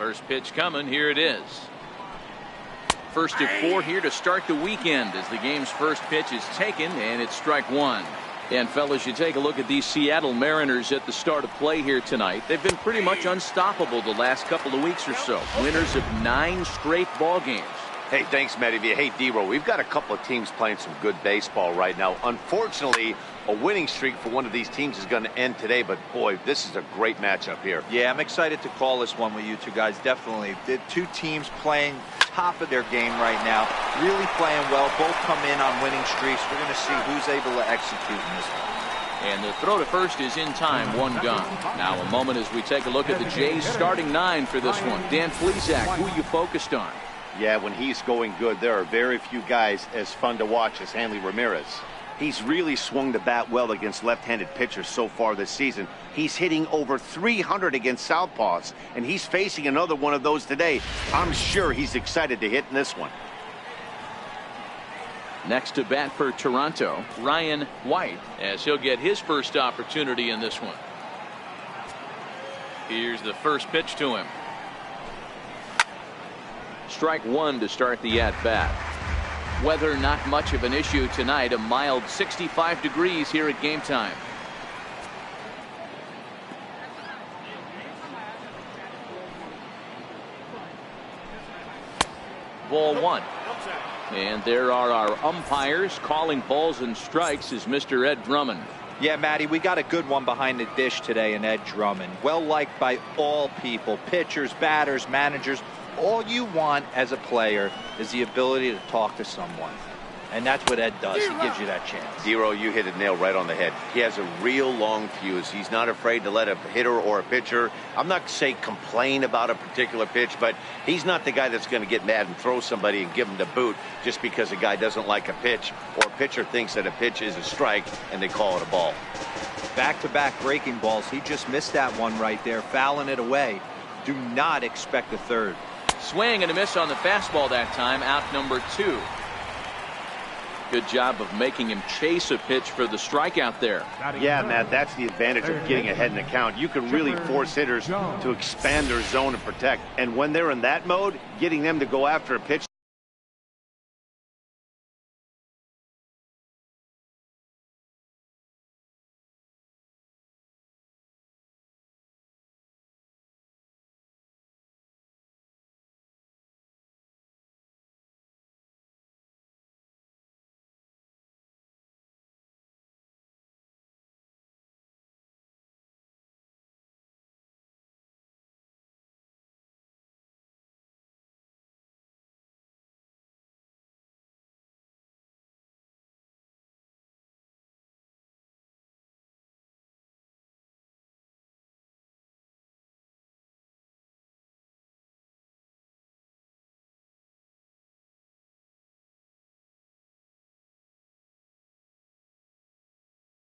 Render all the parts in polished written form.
First pitch coming. Here it is. First of 4 here to start the weekend as the game's first pitch is taken, and it's strike one. And fellas, you take a look at these Seattle Mariners at the start of play here tonight. They've been pretty much unstoppable the last couple of weeks or so. Winners of 9 straight ball games. Hey, thanks, Matty. Hey, D-Row, we've got a couple of teams playing some good baseball right now. Unfortunately, a winning streak for one of these teams is going to end today, but boy, this is a great matchup here. Yeah, I'm excited to call this one with you two guys. Definitely. The two teams playing top of their game right now, really playing well. Both come in on winning streaks. We're going to see who's able to execute in this one. And the throw to first is in time, 1 gone. Now a moment as we take a look at the Jays starting 9 for this one. Dan Plesac, who you focused on? Yeah, when he's going good, there are very few guys as fun to watch as Hanley Ramirez. He's really swung the bat well against left-handed pitchers so far this season. He's hitting over 300 against southpaws, and he's facing another one of those today. I'm sure he's excited to hit in this one. Next to bat for Toronto, Ryan White, as he'll get his first opportunity in this one. Here's the first pitch to him. Strike one to start the at-bat. Weather not much of an issue tonight. A mild 65 degrees here at game time. Ball 1. And there are our umpires calling balls and strikes is Mr. Ed Drummond. Yeah, Matty, we got a good one behind the dish today in Ed Drummond. Well liked by all people, pitchers, batters, managers. All you want as a player is the ability to talk to someone. And that's what Ed does. He gives you that chance. Zero, you hit a nail right on the head. He has a real long fuse. He's not afraid to let a hitter or a pitcher, I'm not saying complain about a particular pitch, but he's not the guy that's going to get mad and throw somebody and give him the boot just because a guy doesn't like a pitch or a pitcher thinks that a pitch is a strike and they call it a ball. Back-to-back breaking balls. He just missed that one right there, fouling it away. Do not expect a third. Swing and a miss on the fastball that time. Out number 2. Good job of making him chase a pitch for the strikeout there. Yeah, Matt, that's the advantage of getting ahead in the count. You can really force hitters to expand their zone and protect. And when they're in that mode, getting them to go after a pitch.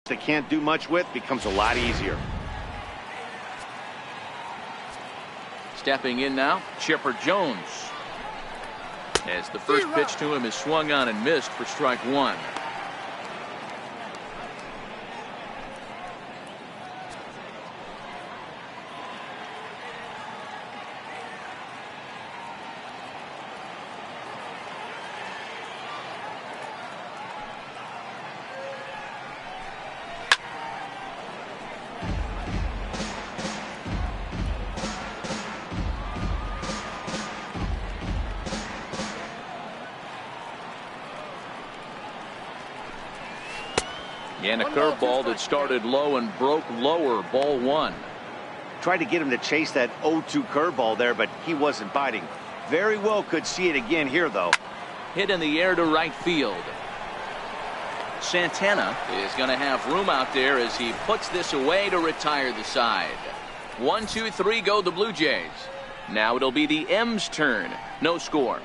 They can't do much with becomes a lot easier. Stepping in now, Chipper Jones. As the first pitch to him is swung on and missed for strike 1. And a curveball that started low and broke lower. Ball 1. Tried to get him to chase that 0-2 curveball there, but he wasn't biting. Very well could see it again here, though. Hit in the air to right field. Santana is going to have room out there as he puts this away to retire the side. 1, 2, 3 go the Blue Jays. Now it'll be the M's turn. No score.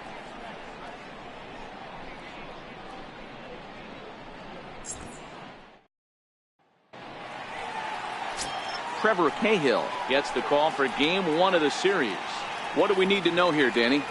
Trevor Cahill gets the call for game 1 of the series. What do we need to know here, Danny?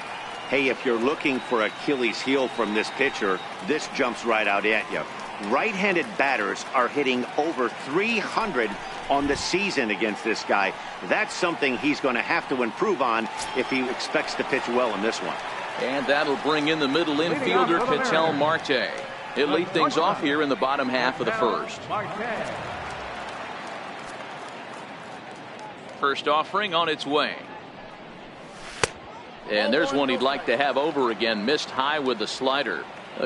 Hey, if you're looking for Achilles heel from this pitcher, this jumps right out at you. Right-handed batters are hitting over 300 on the season against this guy. That's something he's going to have to improve on if he expects to pitch well in this one. And that'll bring in the middle infielder, Ketel Marte. He'll lead things off here in the bottom half of the first. First offering on its way. And there's one he'd like to have over again. Missed high with the slider.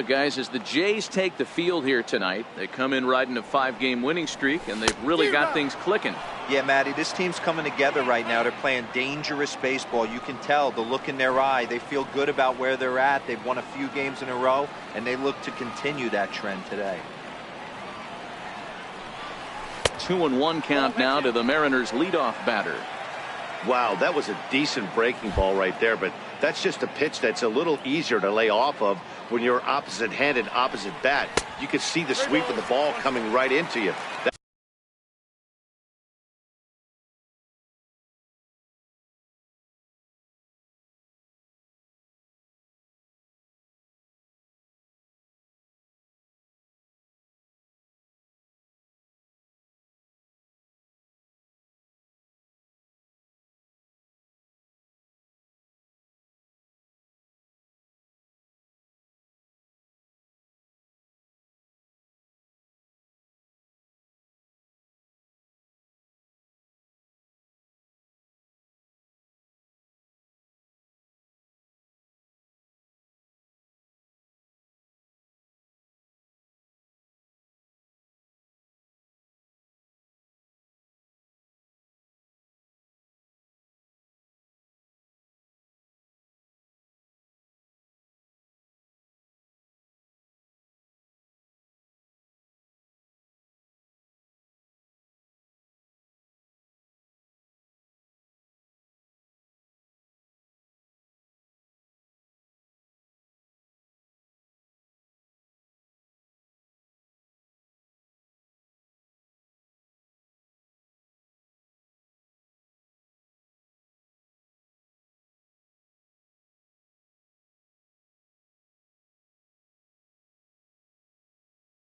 Guys, as the Jays take the field here tonight, they come in riding a 5-game winning streak, and they've really got things clicking. Yeah, Matty, this team's coming together right now. They're playing dangerous baseball. You can tell the look in their eye. They feel good about where they're at. They've won a few games in a row, and they look to continue that trend today. 2-1 count now to the Mariners' leadoff batter. Wow, that was a decent breaking ball right there, but that's just a pitch that's a little easier to lay off of when you're opposite-handed, opposite bat. You can see the sweep of the ball coming right into you.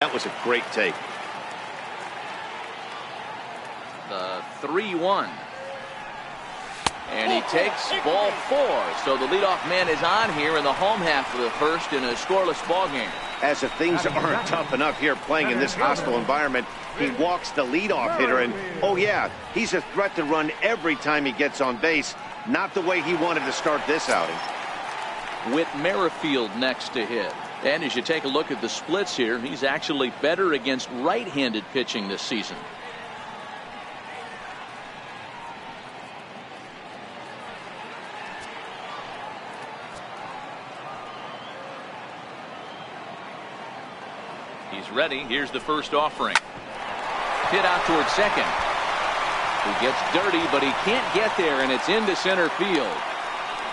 That was a great take. The 3-1. And he takes ball 4. So the leadoff man is on here in the home half of the first in a scoreless ball game. As if things aren't tough enough here playing in this hostile environment, he walks the leadoff hitter, and oh yeah, he's a threat to run every time he gets on base. Not the way he wanted to start this outing. With Merrifield next to hit. And as you take a look at the splits here, he's actually better against right-handed pitching this season. He's ready. Here's the first offering. Hit out towards second. He gets dirty, but he can't get there, and it's into center field.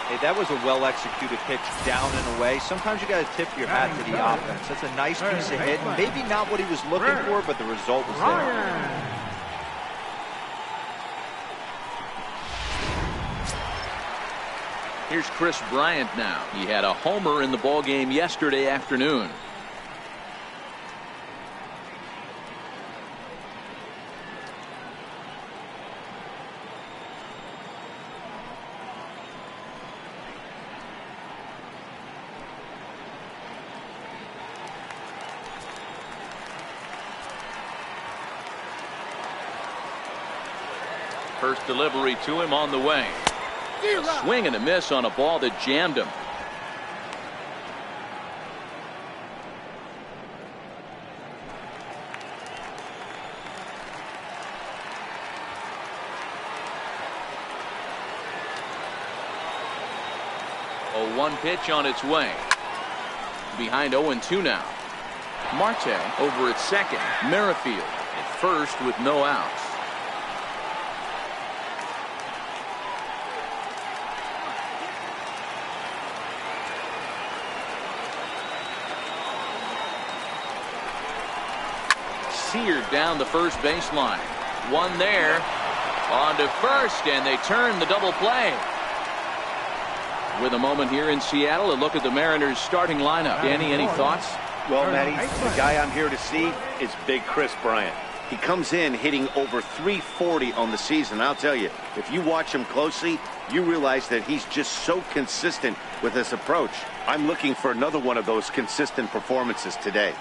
Hey, that was a well-executed pitch down and away. Sometimes you got to tip your hat to the offense. That's a nice piece of hit. Maybe not what he was looking for, but the result was there. Here's Chris Bryant now. He had a homer in the ballgame yesterday afternoon. First delivery to him on the way. A swing and a miss on a ball that jammed him. A 1 pitch on its way. Behind 0-2 now. Marte over at second. Merrifield at first with no outs. Seared down the first baseline. One there. On to first, and they turn the double play. With a moment here in Seattle, a look at the Mariners starting lineup. Danny, any thoughts? Well, Matty, the guy I'm here to see is Big Chris Bryant. He comes in hitting over 340 on the season. I'll tell you, if you watch him closely, you realize that he's just so consistent with his approach. I'm looking for another one of those consistent performances today.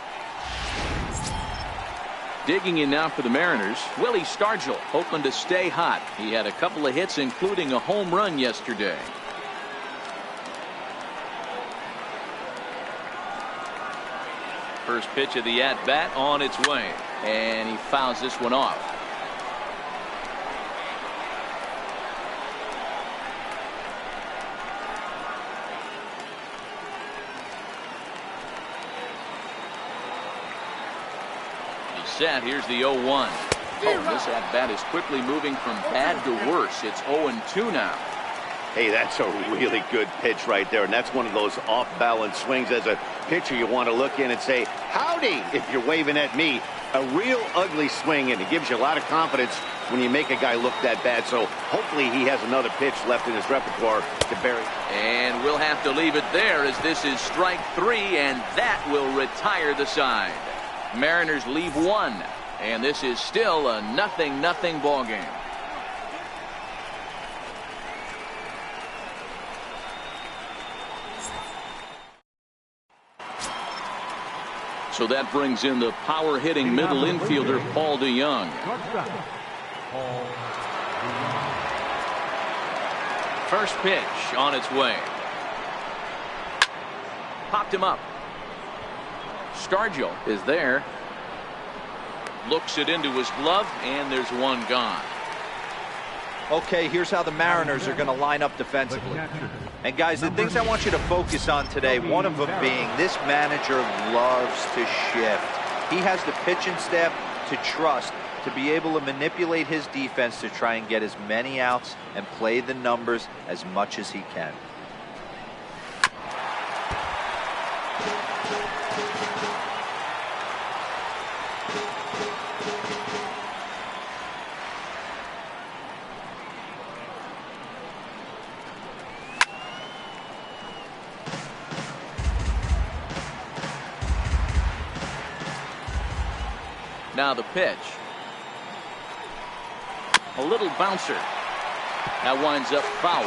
Digging in now for the Mariners, Willie Stargell, hoping to stay hot. He had a couple of hits, including a home run yesterday. First pitch of the at-bat on its way, and he fouls this one off. He's set. Here's the 0-1. Oh, this at-bat is quickly moving from bad to worse. It's 0-2 now. Hey, that's a really good pitch right there, and that's one of those off-balance swings. As a pitcher, you want to look in and say, howdy, if you're waving at me. A real ugly swing, and it gives you a lot of confidence when you make a guy look that bad. So hopefully he has another pitch left in his repertoire to bury. And we'll have to leave it there, as this is strike 3, and that will retire the side. Mariners leave 1, and this is still a 0-0 ball game. So that brings in the power-hitting middle infielder, Paul DeYoung. First pitch on its way. Popped him up. Stargell is there. Looks it into his glove, and there's one gone. Okay, here's how the Mariners are going to line up defensively. And guys, the things I want you to focus on today, one of them being this manager loves to shift. He has the pitching staff to trust to be able to manipulate his defense to try and get as many outs and play the numbers as much as he can. Now the pitch. A little bouncer. That winds up foul.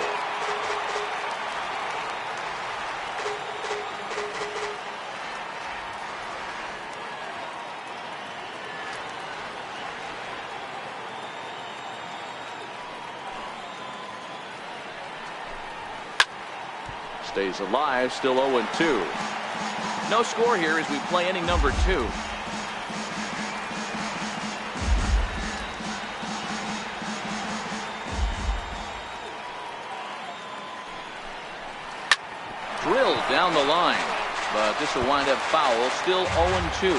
Stays alive, still 0-2. No score here as we play inning number 2. Drilled down the line, but this will wind up foul. Still 0-2.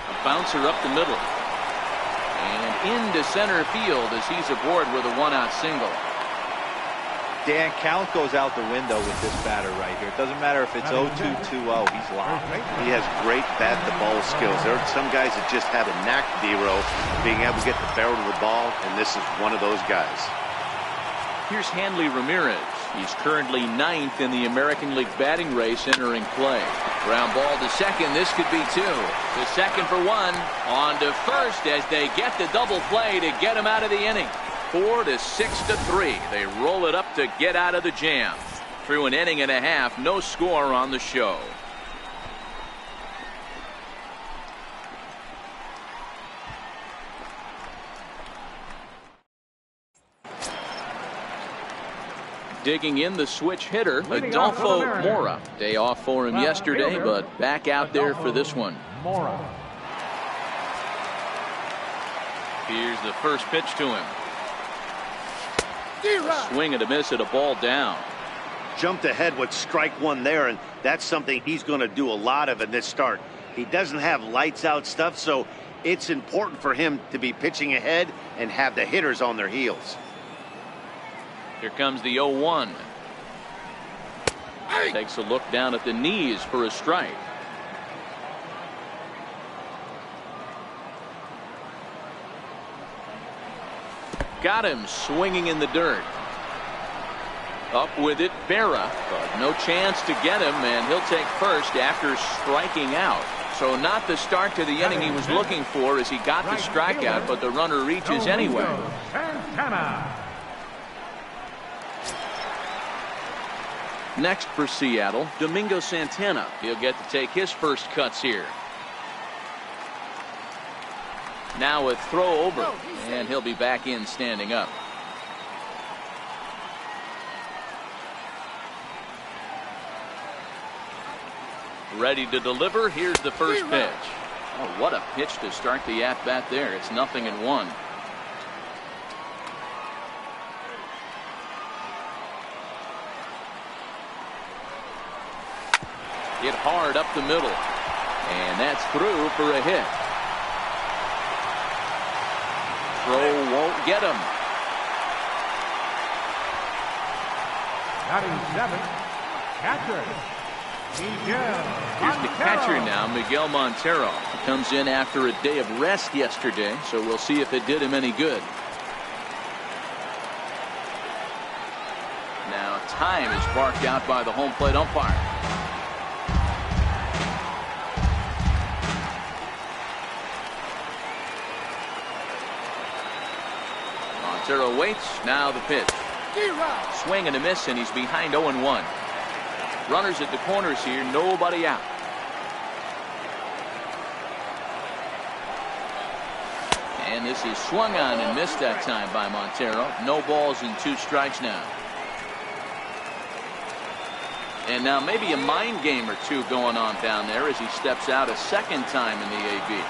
A bouncer up the middle and into center field as he's aboard with a 1-out single. Dan, count goes out the window with this batter right here. It doesn't matter if it's 0-2, 2-0. He's locked. He has great bat-to-ball skills. There are some guys that just have a knack, D-Row, being able to get the barrel of the ball, and this is one of those guys. Here's Hanley Ramirez. He's currently 9th in the American League batting race entering play. Ground ball to second. This could be 2. To second for 1. On to first as they get the double play to get him out of the inning. 4-6-3. They roll it up to get out of the jam. Through an inning and a half, no score on the show. Digging in the switch hitter, Adolfo Mora. Day off for him yesterday, but back out there for this one. Here's the first pitch to him. A swing and a miss at a ball down. Jumped ahead with strike 1 there, and that's something he's going to do a lot of in this start. He doesn't have lights out stuff, so it's important for him to be pitching ahead and have the hitters on their heels. Here comes the 0-1. Takes a look down at the knees for a strike. Got him swinging in the dirt. Up with it, Berra, but no chance to get him, and he'll take first after striking out. So not the start to the inning he was looking for as he got the strikeout, but the runner reaches anyway. Next for Seattle, Domingo Santana. He'll get to take his first cuts here. Now a throw over, and he'll be back in standing up. Ready to deliver. Here's the first pitch. Oh, what a pitch to start the at-bat there. It's 0-1. Hit hard up the middle, and that's through for a hit. Throw won't get him. Batting seventh, catcher. Here's the catcher now, Miguel Montero. He comes in after a day of rest yesterday, so we'll see if it did him any good. Now time is barked out by the home plate umpire. Montero waits. Now the pitch. Swing and a miss, and he's behind 0-1. Runners at the corners here, nobody out. And this is swung on and missed that time by Montero. No balls and 2 strikes now. And now maybe a mind game or two going on down there as he steps out a second time in the AB.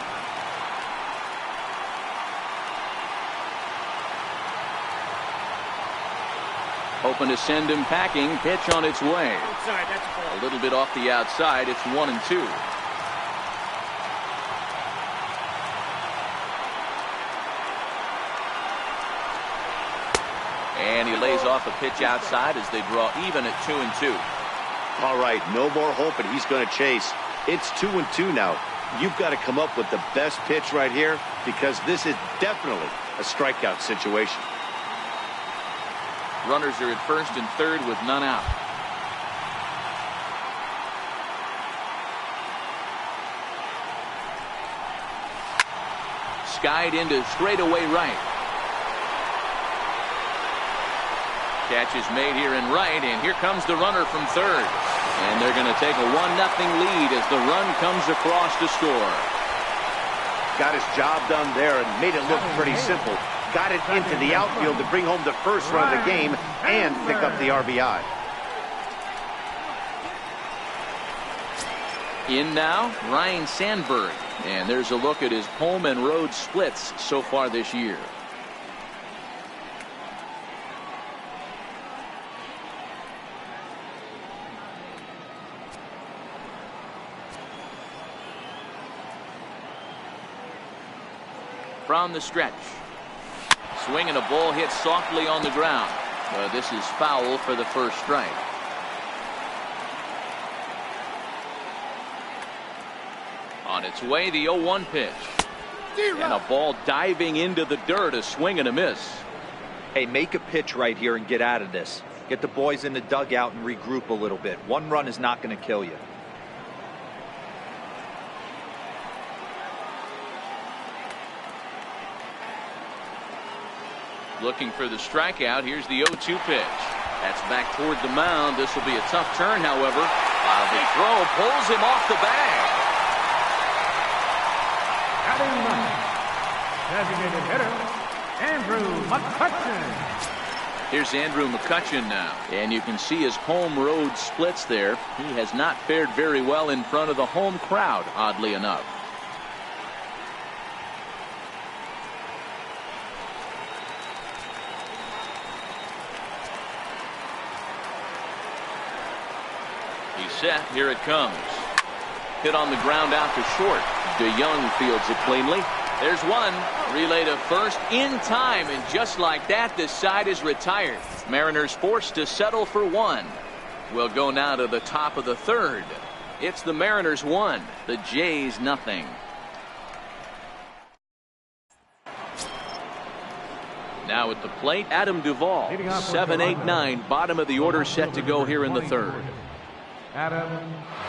Hoping to send him packing. Pitch on its way. A little bit off the outside. It's 1-2. And he lays off a pitch outside as they draw even at 2-2. All right, no more hope, and he's going to chase. It's 2-2 now. You've got to come up with the best pitch right here because this is definitely a strikeout situation. Runners are at first and third with none out. Skied into straightaway right. Catch is made here in right, and here comes the runner from third. And they're going to take a 1-0 lead as the run comes across to score. Got his job done there and made it look pretty simple. Got it into the outfield to bring home the first run of the game and pick up the RBI. In now, Ryan Sandberg. And there's a look at his home and road splits so far this year. From the stretch. Swing and a ball hit softly on the ground. This is foul for the first strike. On its way, the 0-1 pitch. And a ball diving into the dirt, a swing and a miss. Hey, make a pitch right here and get out of this. Get the boys in the dugout and regroup a little bit. One run is not going to kill you. Looking for the strikeout. Here's the 0-2 pitch. That's back toward the mound. This will be a tough turn, however. The throw pulls him off the bag. Batting ninth, designated hitter, Andrew McCutchen. Here's Andrew McCutchen now. And you can see his home road splits there. He has not fared very well in front of the home crowd, oddly enough. Set. Here it comes. Hit on the ground out to short. DeYoung fields it cleanly. There's one. Relay to first in time, and just like that, this side is retired. Mariners forced to settle for one. We'll go now to the top of the third. It's the Mariners 1, the Jays nothing. Now at the plate, Adam Duvall. Leading off for 7, 8, Toronto. 9. Bottom of the order set to go here in the third. Adam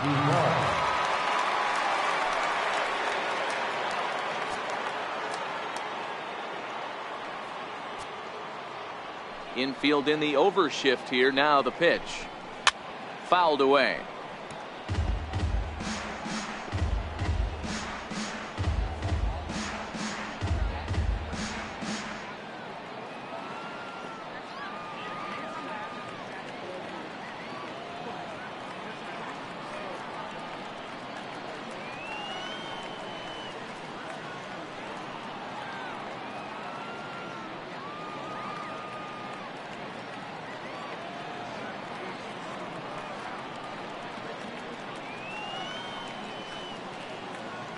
Duvall. Infield in the overshift here. Now the pitch. Fouled away.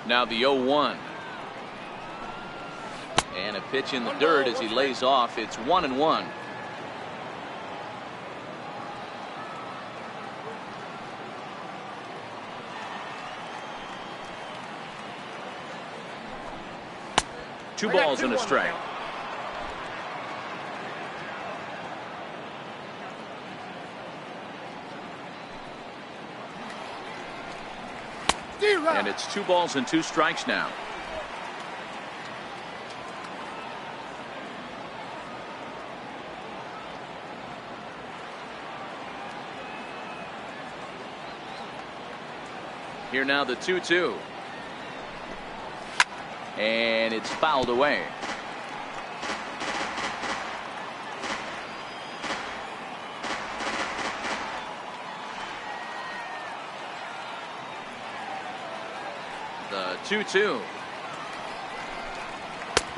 Now the 0-1. And a pitch in the dirt as he lays off. It's 1-1. Two balls and a strike. And it's 2 balls and 2 strikes now. Here now the 2-2. And it's fouled away. The 2-2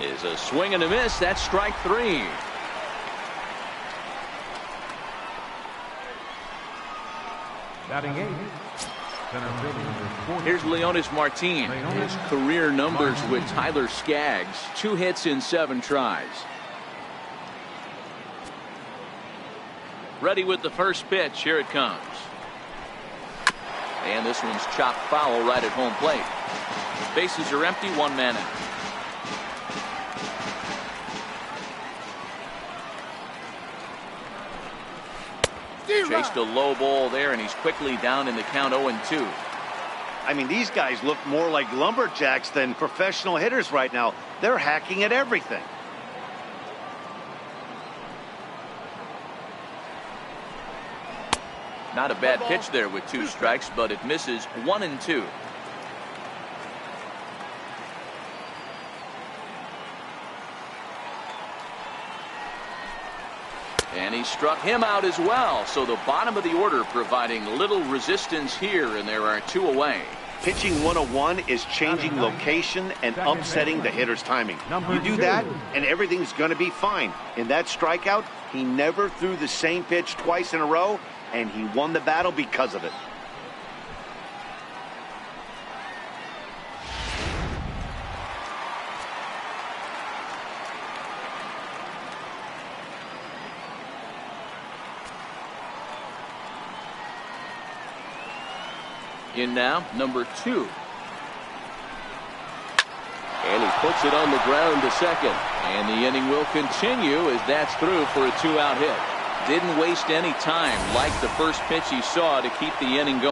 is a swing and a miss. That's strike 3. Batting 8. Center fielder number 40. Here's Leonis Martin. His career numbers with Tyler Skaggs. 2 hits in 7 tries. Ready with the first pitch. Here it comes. And this one's chopped foul right at home plate. Bases are empty. 1 man out. Chased a low ball there, and he's quickly down in the count. 0-2. I mean, these guys look more like lumberjacks than professional hitters right now. They're hacking at everything. Not a bad pitch there with 2 strikes, but it misses. 1-2. And he struck him out as well. So the bottom of the order providing little resistance here, and there are 2 away. Pitching 101 is changing location and upsetting the hitter's timing. You do that, and everything's going to be fine. In that strikeout, he never threw the same pitch twice in a row, and he won the battle because of it. In now, number 2. And he puts it on the ground to second. And the inning will continue as that's through for a 2-out hit. Didn't waste any time like the first pitch he saw to keep the inning going.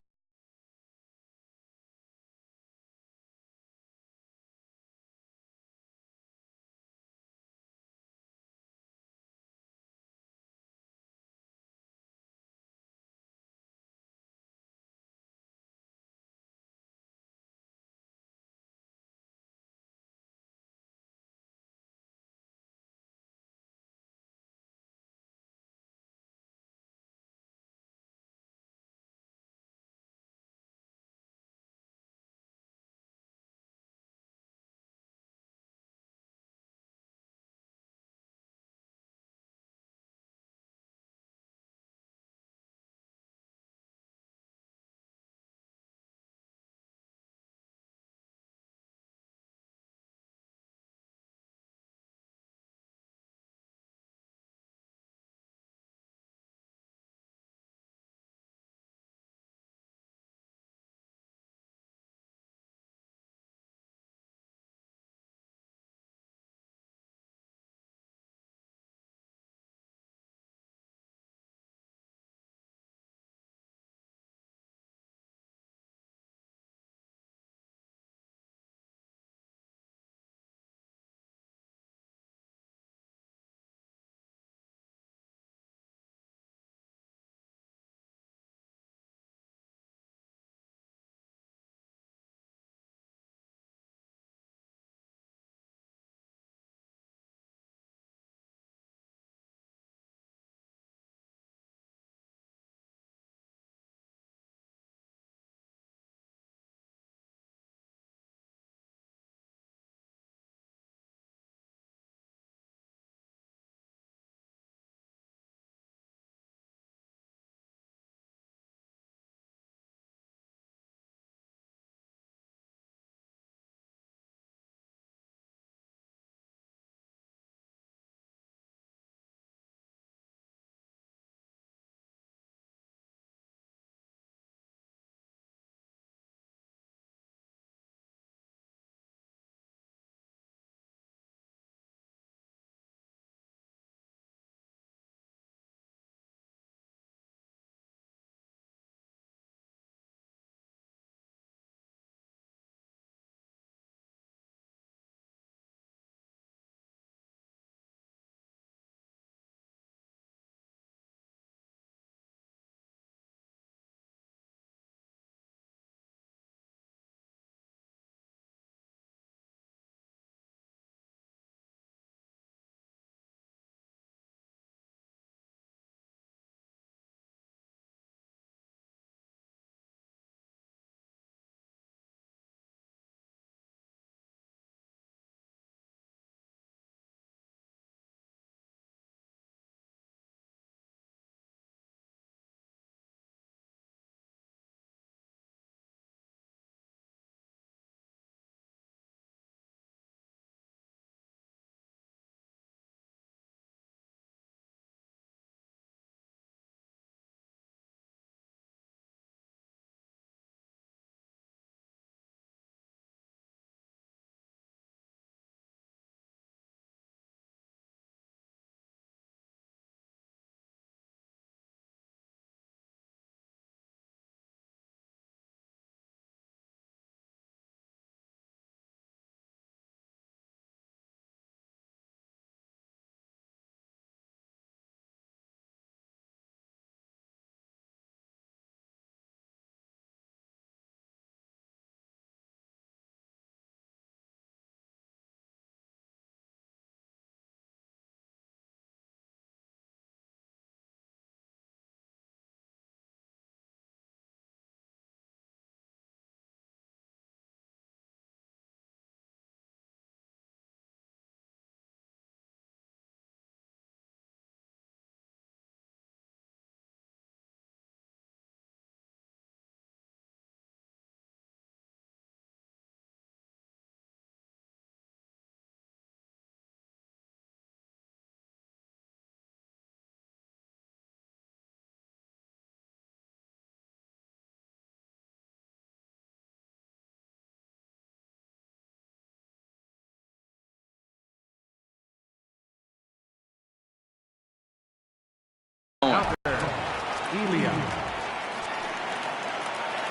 Elia.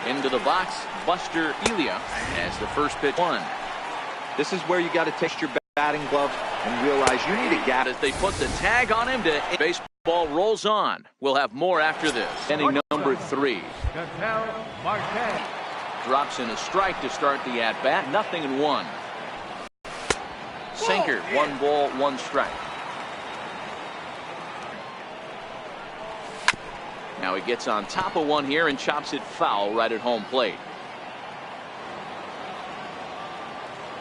Into the box, Buster Elia as the first pitch one. This is where you got to test your batting gloves and realize you need a gap. As they put the tag on him to baseball rolls on. We'll have more after this. Inning number 3. Cattell Marte. Drops in a strike to start the at-bat. 0-1. Sinker, 1 ball, 1 strike. Now he gets on top of one here and chops it foul right at home plate.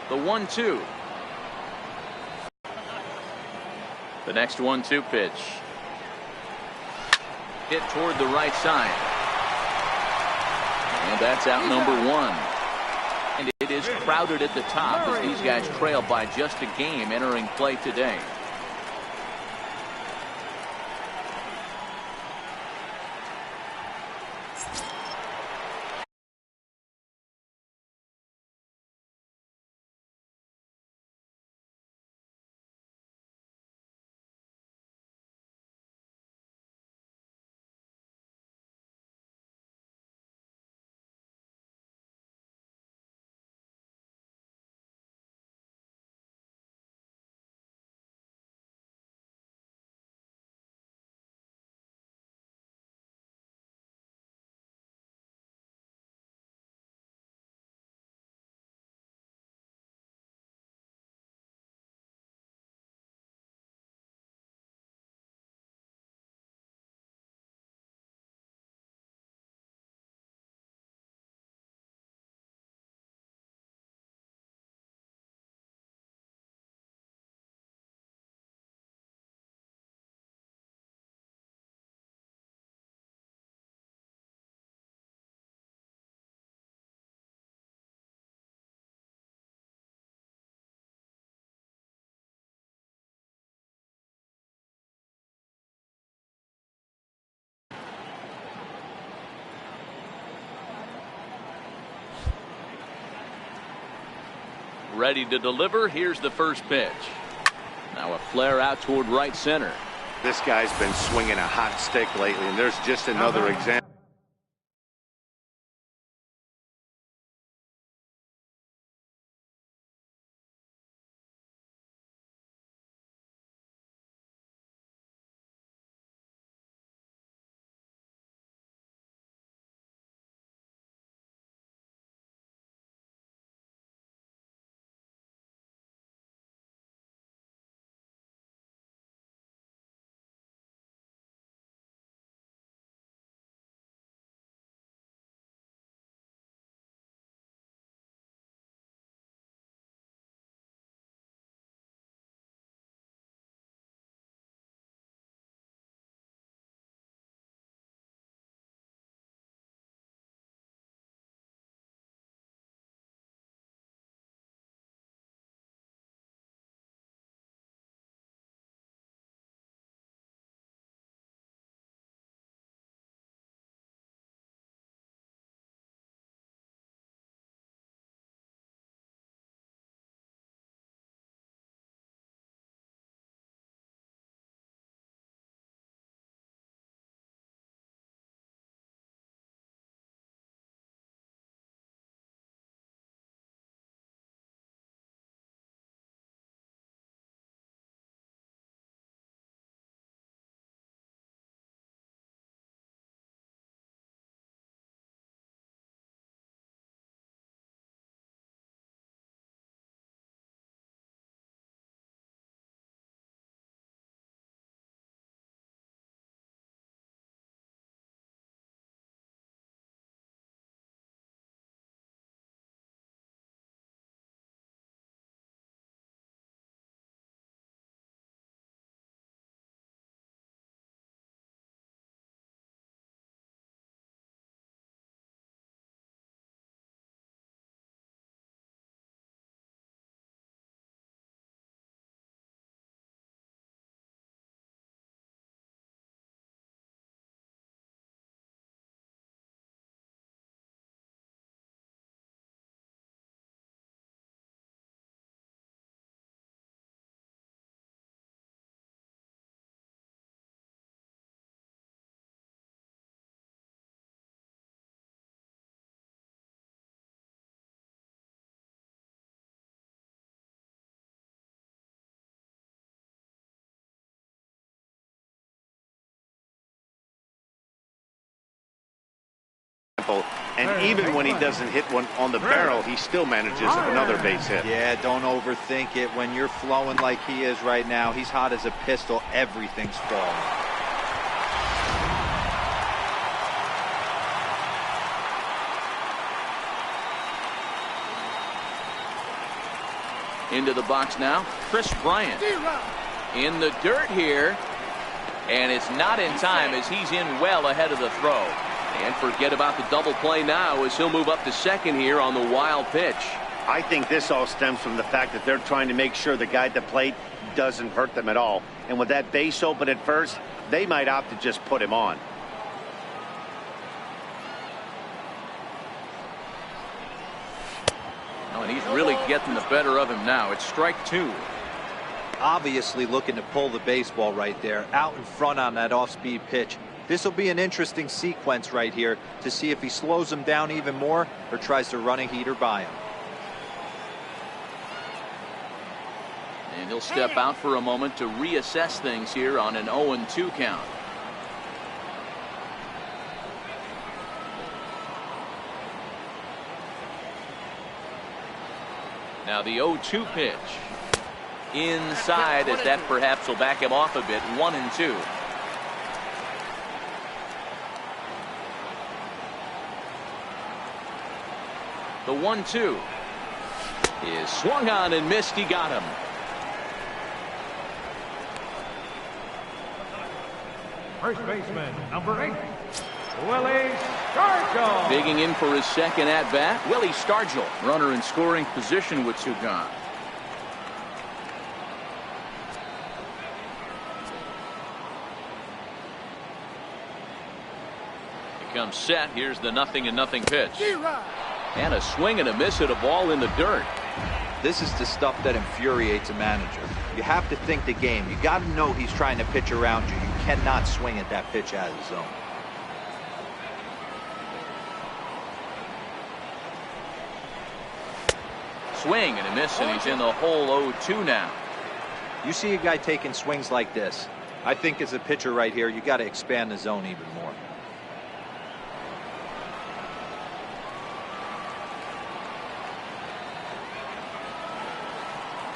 The 1-2. The next 1-2 pitch. Hit toward the right side. And that's out number 1. And it is crowded at the top as these guys trail by just a game entering play today. Ready to deliver. Here's the first pitch. Now a flare out toward right center. This guy's been swinging a hot stick lately, and there's just another example. careful. And even when he doesn't hit one on the barrel, he still manages another base hit. Yeah, don't overthink it. When you're flowing like he is right now, he's hot as a pistol. Everything's falling. Into the box now, Chris Bryant. In the dirt here. And it's not in time as he's in well ahead of the throw. And forget about the double play now as he'll move up to second here on the wild pitch. I think this all stems from the fact that they're trying to make sure the guy at the plate doesn't hurt them at all. And with that base open at first, they might opt to just put him on. Oh, and he's really getting the better of him now. It's strike two. Obviously looking to pull the baseball right there, out in front on that off-speed pitch. This will be an interesting sequence right here to see if he slows him down even more or tries to run a heater by him. And he'll step out for a moment to reassess things here on an 0-2 count. Now the 0-2 pitch. Inside, as that perhaps will back him off a bit. 1-2. The 1-2 is swung on and missed. He got him. First baseman, number 8, Willie Stargell. Digging in for his second at bat, Willie Stargell. Runner in scoring position with two gone. Comes set. Here's the 0-0 pitch. And a swing and a miss at a ball in the dirt. This is the stuff that infuriates a manager. You have to think the game. You got to know he's trying to pitch around you. You cannot swing at that pitch out of the zone. Swing and a miss, and he's in the hole. 0-2 now. You see a guy taking swings like this. I think as a pitcher right here, you got to expand the zone even more.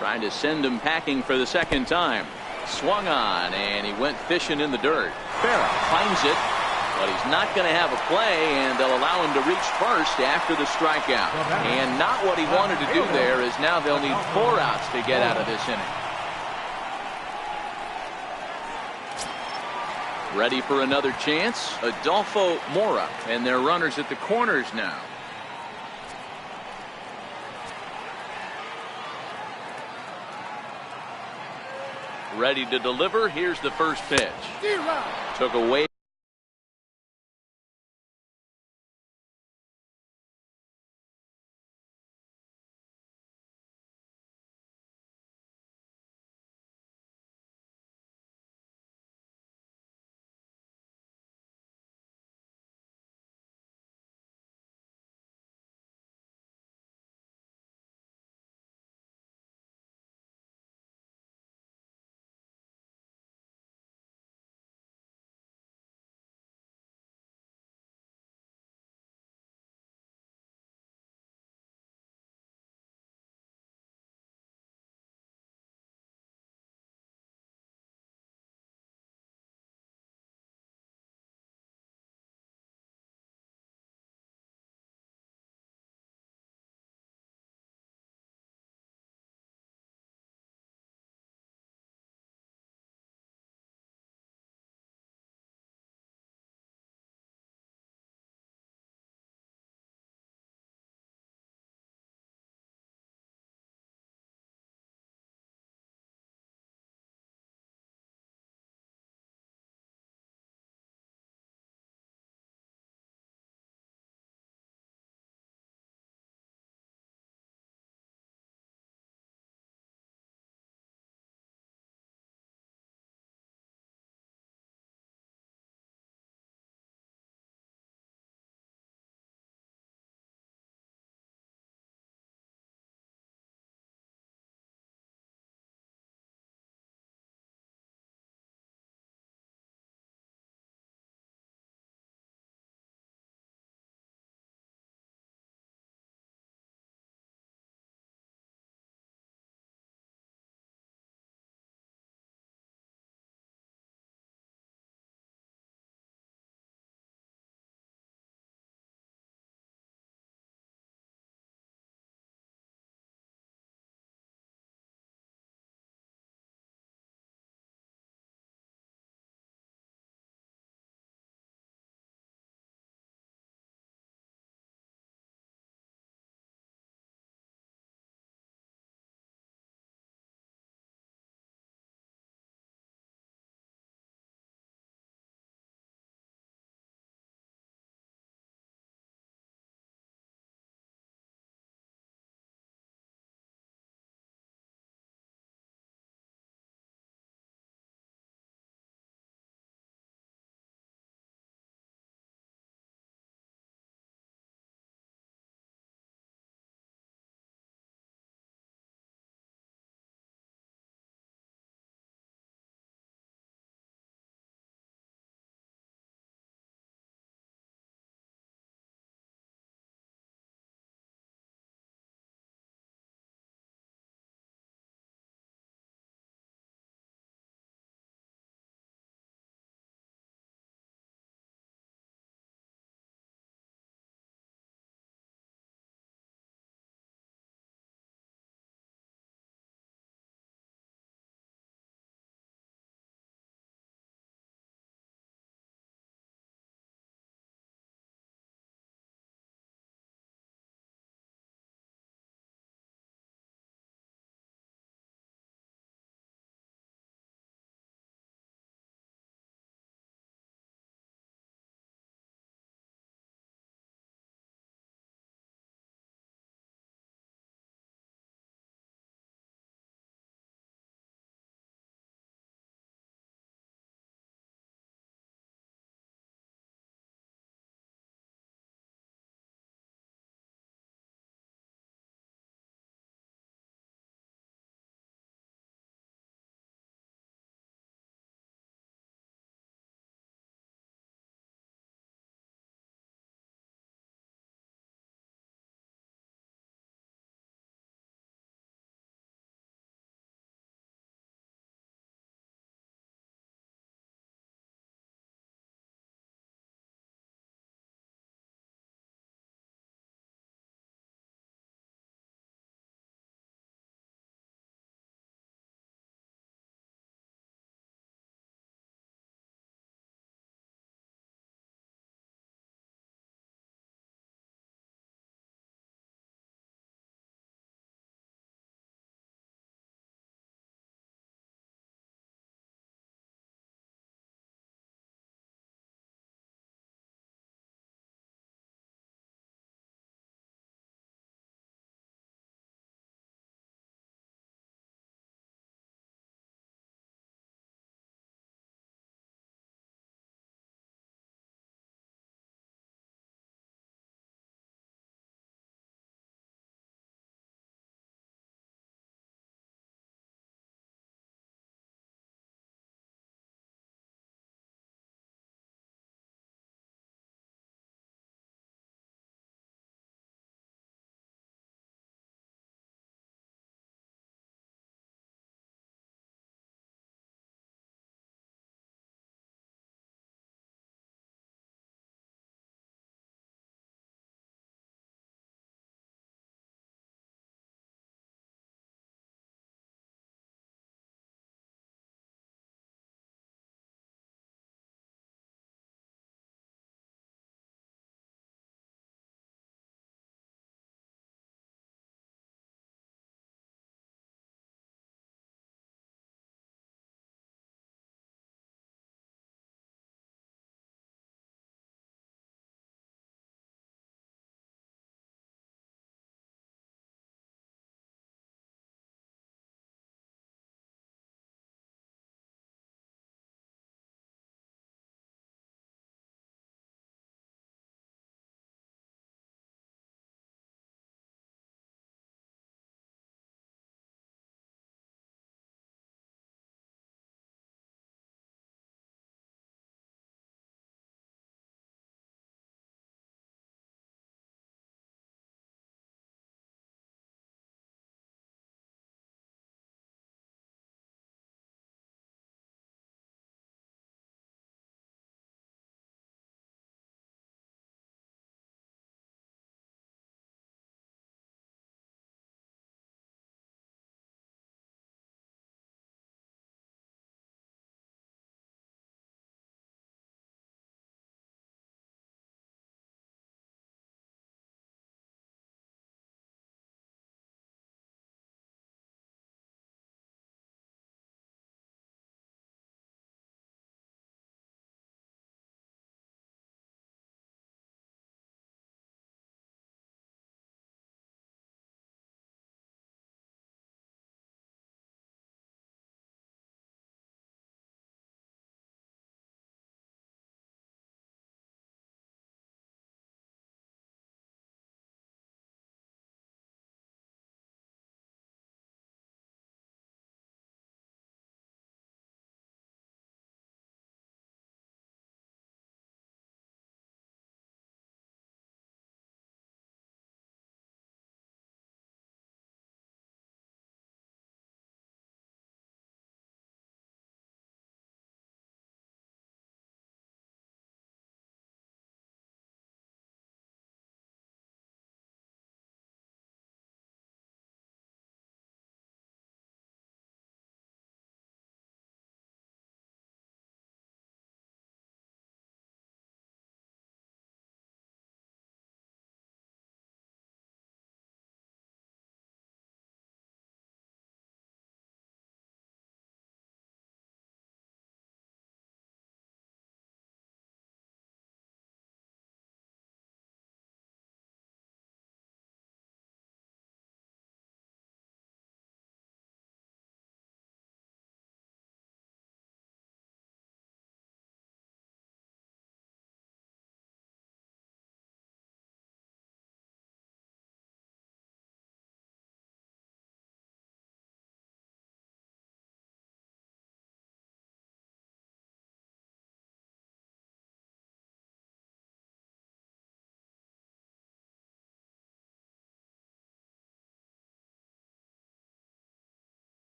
Trying to send him packing for the second time. Swung on, and he went fishing in the dirt. Farah finds it, but he's not going to have a play, and they'll allow him to reach first after the strikeout. And not what he wanted to do there, is now they'll need 4 outs to get out of this inning. Ready for another chance? Adolfo Mora, and their runners at the corners now. Ready to deliver. Here's the first pitch. Took away.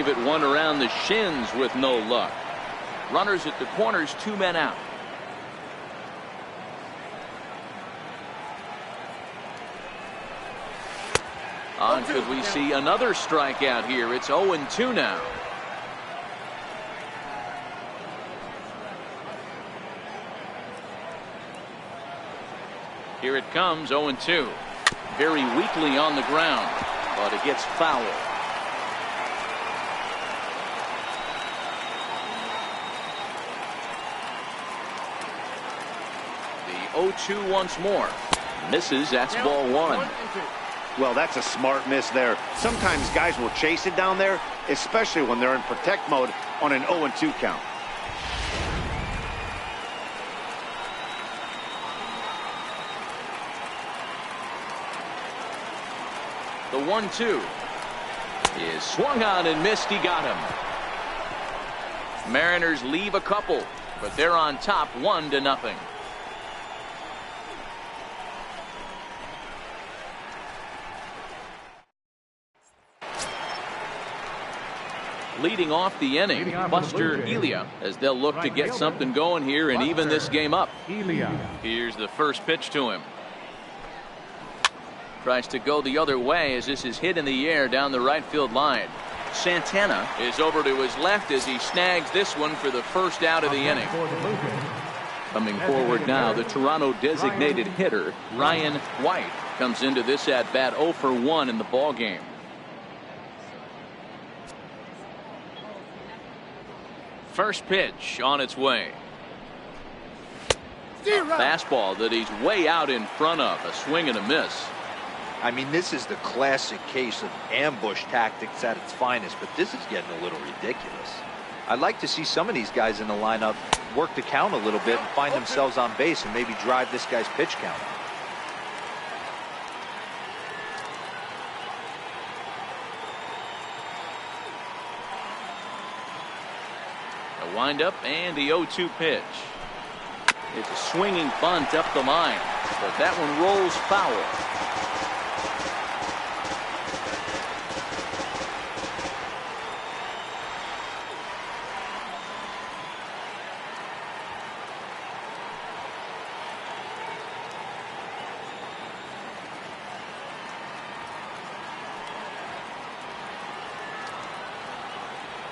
gave it one around the shins with no luck. Runners at the corners, 2 men out. Could we see another strikeout here? It's 0-2 now. Here it comes, 0-2. Very weakly on the ground, but it gets foul. The 0-2 once more. Misses, that's ball 1. Well, that's a smart miss there. Sometimes guys will chase it down there, especially when they're in protect mode on an 0-2 count. The 1-2 is swung on and missed. He got him. Mariners leave a couple, but they're on top 1-0. Leading off the inning, Buster Elia, as they'll look to get something going here and even this game up. Here's the first pitch to him. Tries to go the other way as this is hit in the air down the right field line. Santana is over to his left as he snags this one for the first out of the inning. Coming forward now, the Toronto designated hitter, Ryan White, comes into this at bat 0 for 1 in the ball game. First pitch on its way. Fastball that he's way out in front of. A swing and a miss. I mean, this is the classic case of ambush tactics at its finest, but this is getting a little ridiculous. I'd like to see some of these guys in the lineup work the count a little bit and find themselves on base and maybe drive this guy's pitch count. A windup and the 0-2 pitch. It's a swinging bunt up the line, but that one rolls foul.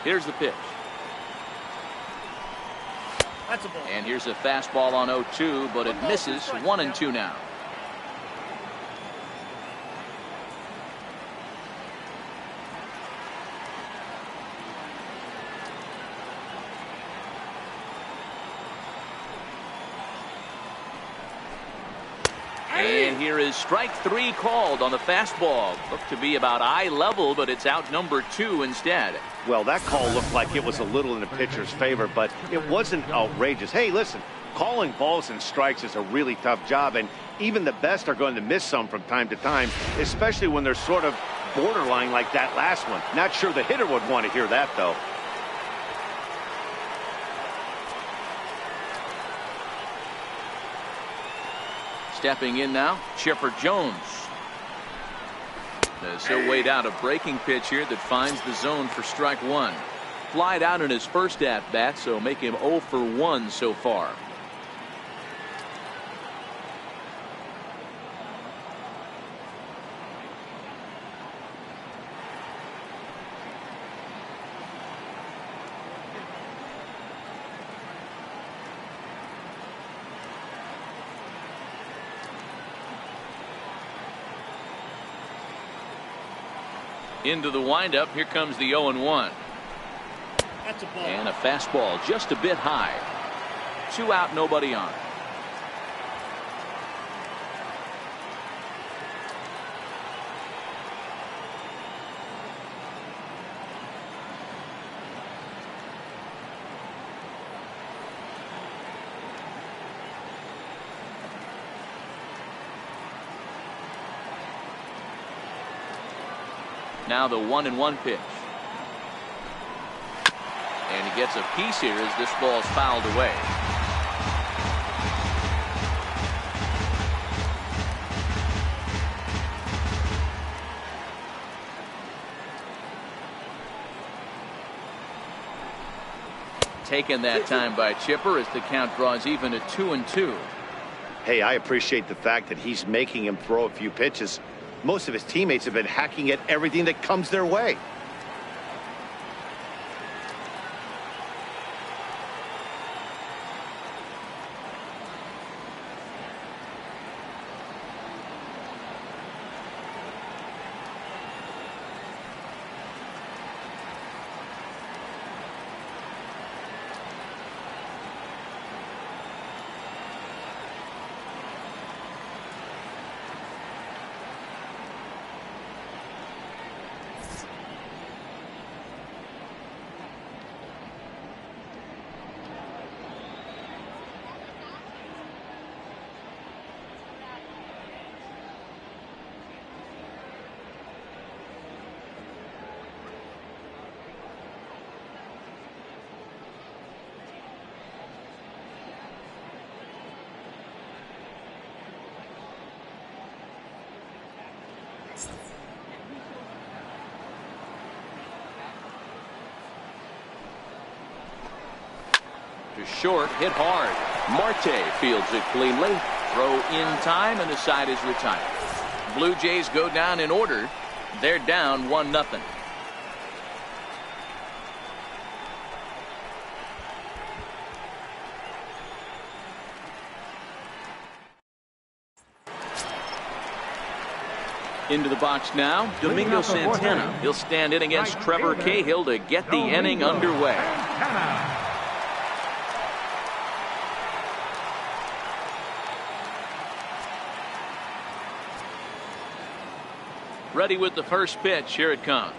Here's the pitch. That's a ball. And here's a fastball on 0-2, but it misses. 1-2 now. And here is strike 3 called on the fastball. Looked to be about eye level, but it's out number 2 instead. Well, that call looked like it was a little in the pitcher's favor, but it wasn't outrageous. Hey, listen, calling balls and strikes is a really tough job, and even the best are going to miss some from time to time, especially when they're sort of borderline like that last one. Not sure the hitter would want to hear that, though. Stepping in now, Chipper Jones. As he'll wait out a breaking pitch here that finds the zone for strike 1. Flied out in his first at bat, so make him 0 for 1 so far. Into the windup. Here comes the 0-1. That's a ball. And a fastball just a bit high. 2 out, nobody on. Now the 1-1 pitch. And he gets a piece here as this ball's fouled away. Taken that time by Chipper as the count draws even at 2-2. Hey, I appreciate the fact that he's making him throw a few pitches. Most of his teammates have been hacking at everything that comes their way. To short, hit hard. Marte fields it cleanly. Throw in time, and the side is retired. Blue Jays go down in order. They're down 1-0. Into the box now, Domingo Santana. He'll stand in against Trevor Cahill to get the inning underway. Ready with the first pitch. Here it comes.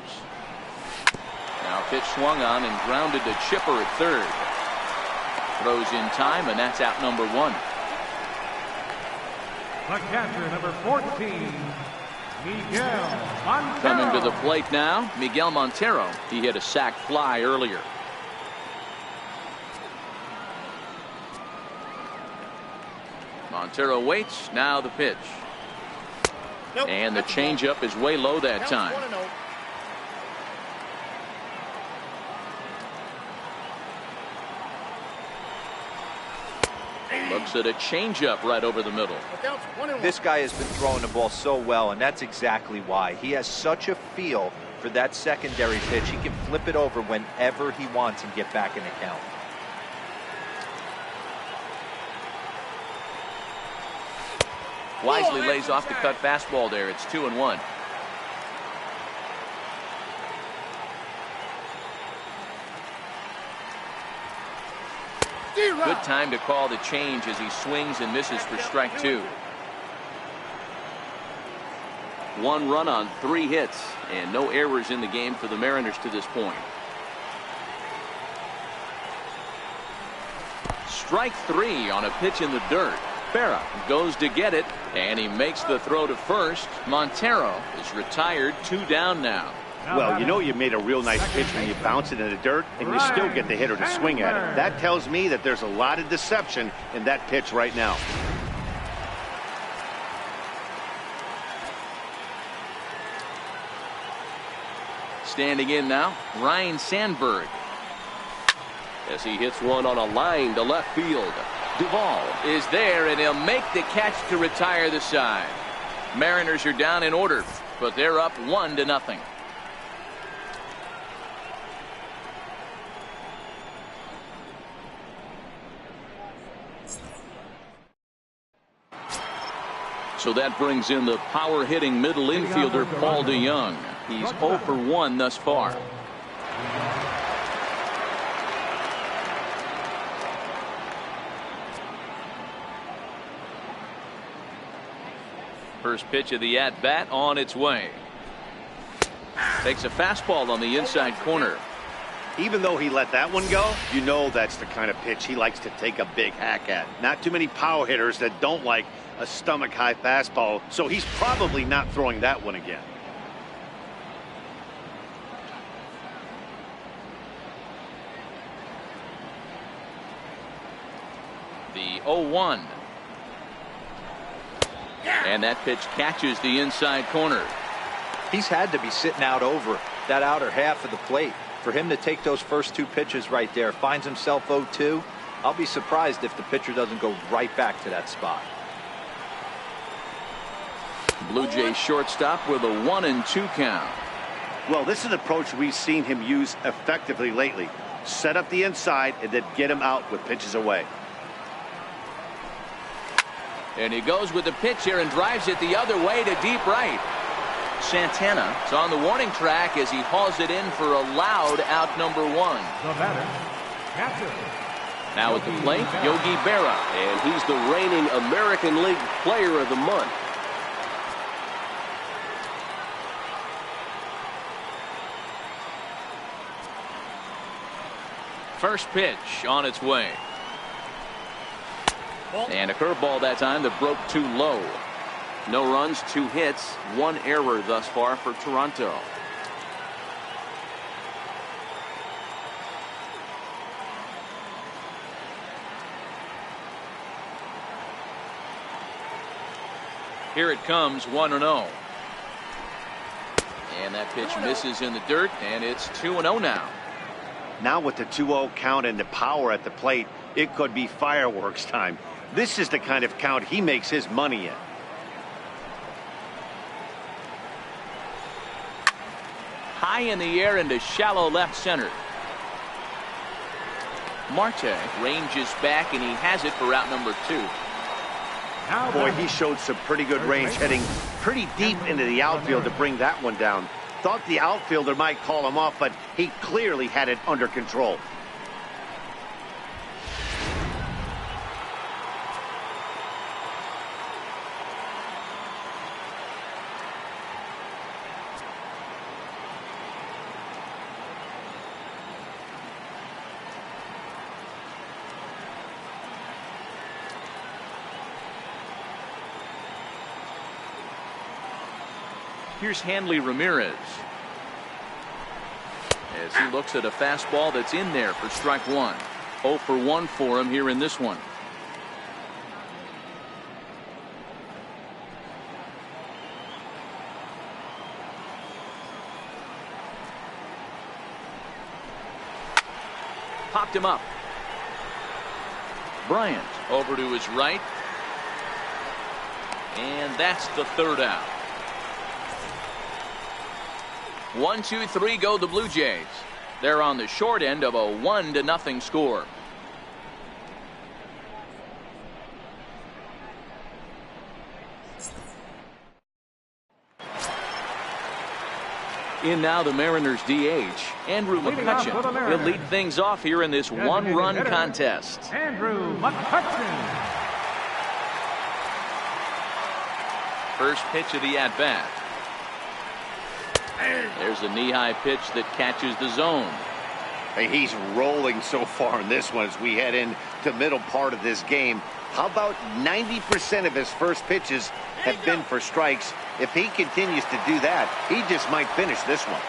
Now pitch swung on and grounded to Chipper at third. Throws in time, and that's out number 1. The catcher, number 14, Miguel Montero. Coming to the plate now, Miguel Montero. He hit a sac fly earlier. Montero waits. Now the pitch. Nope, And the that's a ball. changeup is way low that Counts time. 1-0. Looks at a changeup right over the middle. The count's 1-1. This guy has been throwing the ball so well, and that's exactly why. He has such a feel for that secondary pitch. He can flip it over whenever he wants and get back in the count. Wisely lays off the cut fastball there. It's 2-1. Good time to call the change as he swings and misses for strike 2. 1 run on 3 hits and no errors in the game for the Mariners to this point. Strike 3 on a pitch in the dirt. Farah goes to get it, and he makes the throw to first. Montero is retired, 2 down now. Well, you know you made a real nice pitch when you bounce it in the dirt and you still get the hitter to swing at it. That tells me that there's a lot of deception in that pitch right now. Standing in now, Ryan Sandberg. As he hits one on a line to left field. Duvall is there, and he'll make the catch to retire the side. Mariners are down in order, but they're up 1-0. So that brings in the power-hitting middle infielder Paul DeYoung. He's 0 for 1 thus far. First pitch of the at-bat on its way. Takes a fastball on the inside corner. Even though he let that one go, you know that's the kind of pitch he likes to take a big hack at. Not too many power hitters that don't like a stomach-high fastball, so he's probably not throwing that one again. The 0-1. And that pitch catches the inside corner. He's had to be sitting out over that outer half of the plate. for him to take those first 2 pitches right there, finds himself 0-2. I'll be surprised if the pitcher doesn't go right back to that spot. Blue Jays shortstop with a 1-2 count. Well, this is an approach we've seen him use effectively lately. Set up the inside and then get him out with pitches away. And he goes with the pitch here and drives it the other way to deep right. Santana is on the warning track as he hauls it in for a loud out number 1. The batter, catcher. Now at the plate, Yogi Berra. And he's the reigning American League Player of the Month. First pitch on its way. And a curveball that time that broke too low. No runs, 2 hits, 1 error thus far for Toronto. Here it comes, 1-0. And that pitch misses in the dirt, and it's 2-0 now. Now with the 2-0 count and the power at the plate, it could be fireworks time. This is the kind of count he makes his money in. High in the air into shallow left center. Marte ranges back, and he has it for out number 2. Now Boy, batting, he showed some pretty good range, heading pretty deep into the outfield to bring that one down. Thought the outfielder might call him off, but he clearly had it under control. Here's Hanley Ramirez as he looks at a fastball that's in there for strike 1. 0 for 1 for him here in this one. Popped him up. Bryant over to his right. And that's the 3rd out. 1, 2, 3 go the Blue Jays. They're on the short end of a 1-0 score. In now the Mariners DH, Andrew Leading off for the McCutchen. Mariners. He'll lead things off here in this Designated one-run hitter, contest. Andrew McCutchen. First pitch of the at-bat. There's a knee-high pitch that catches the zone. Hey, he's rolling so far in this one as we head into the middle part of this game. How about 90% of his first pitches have been for strikes? If he continues to do that, he just might finish this one.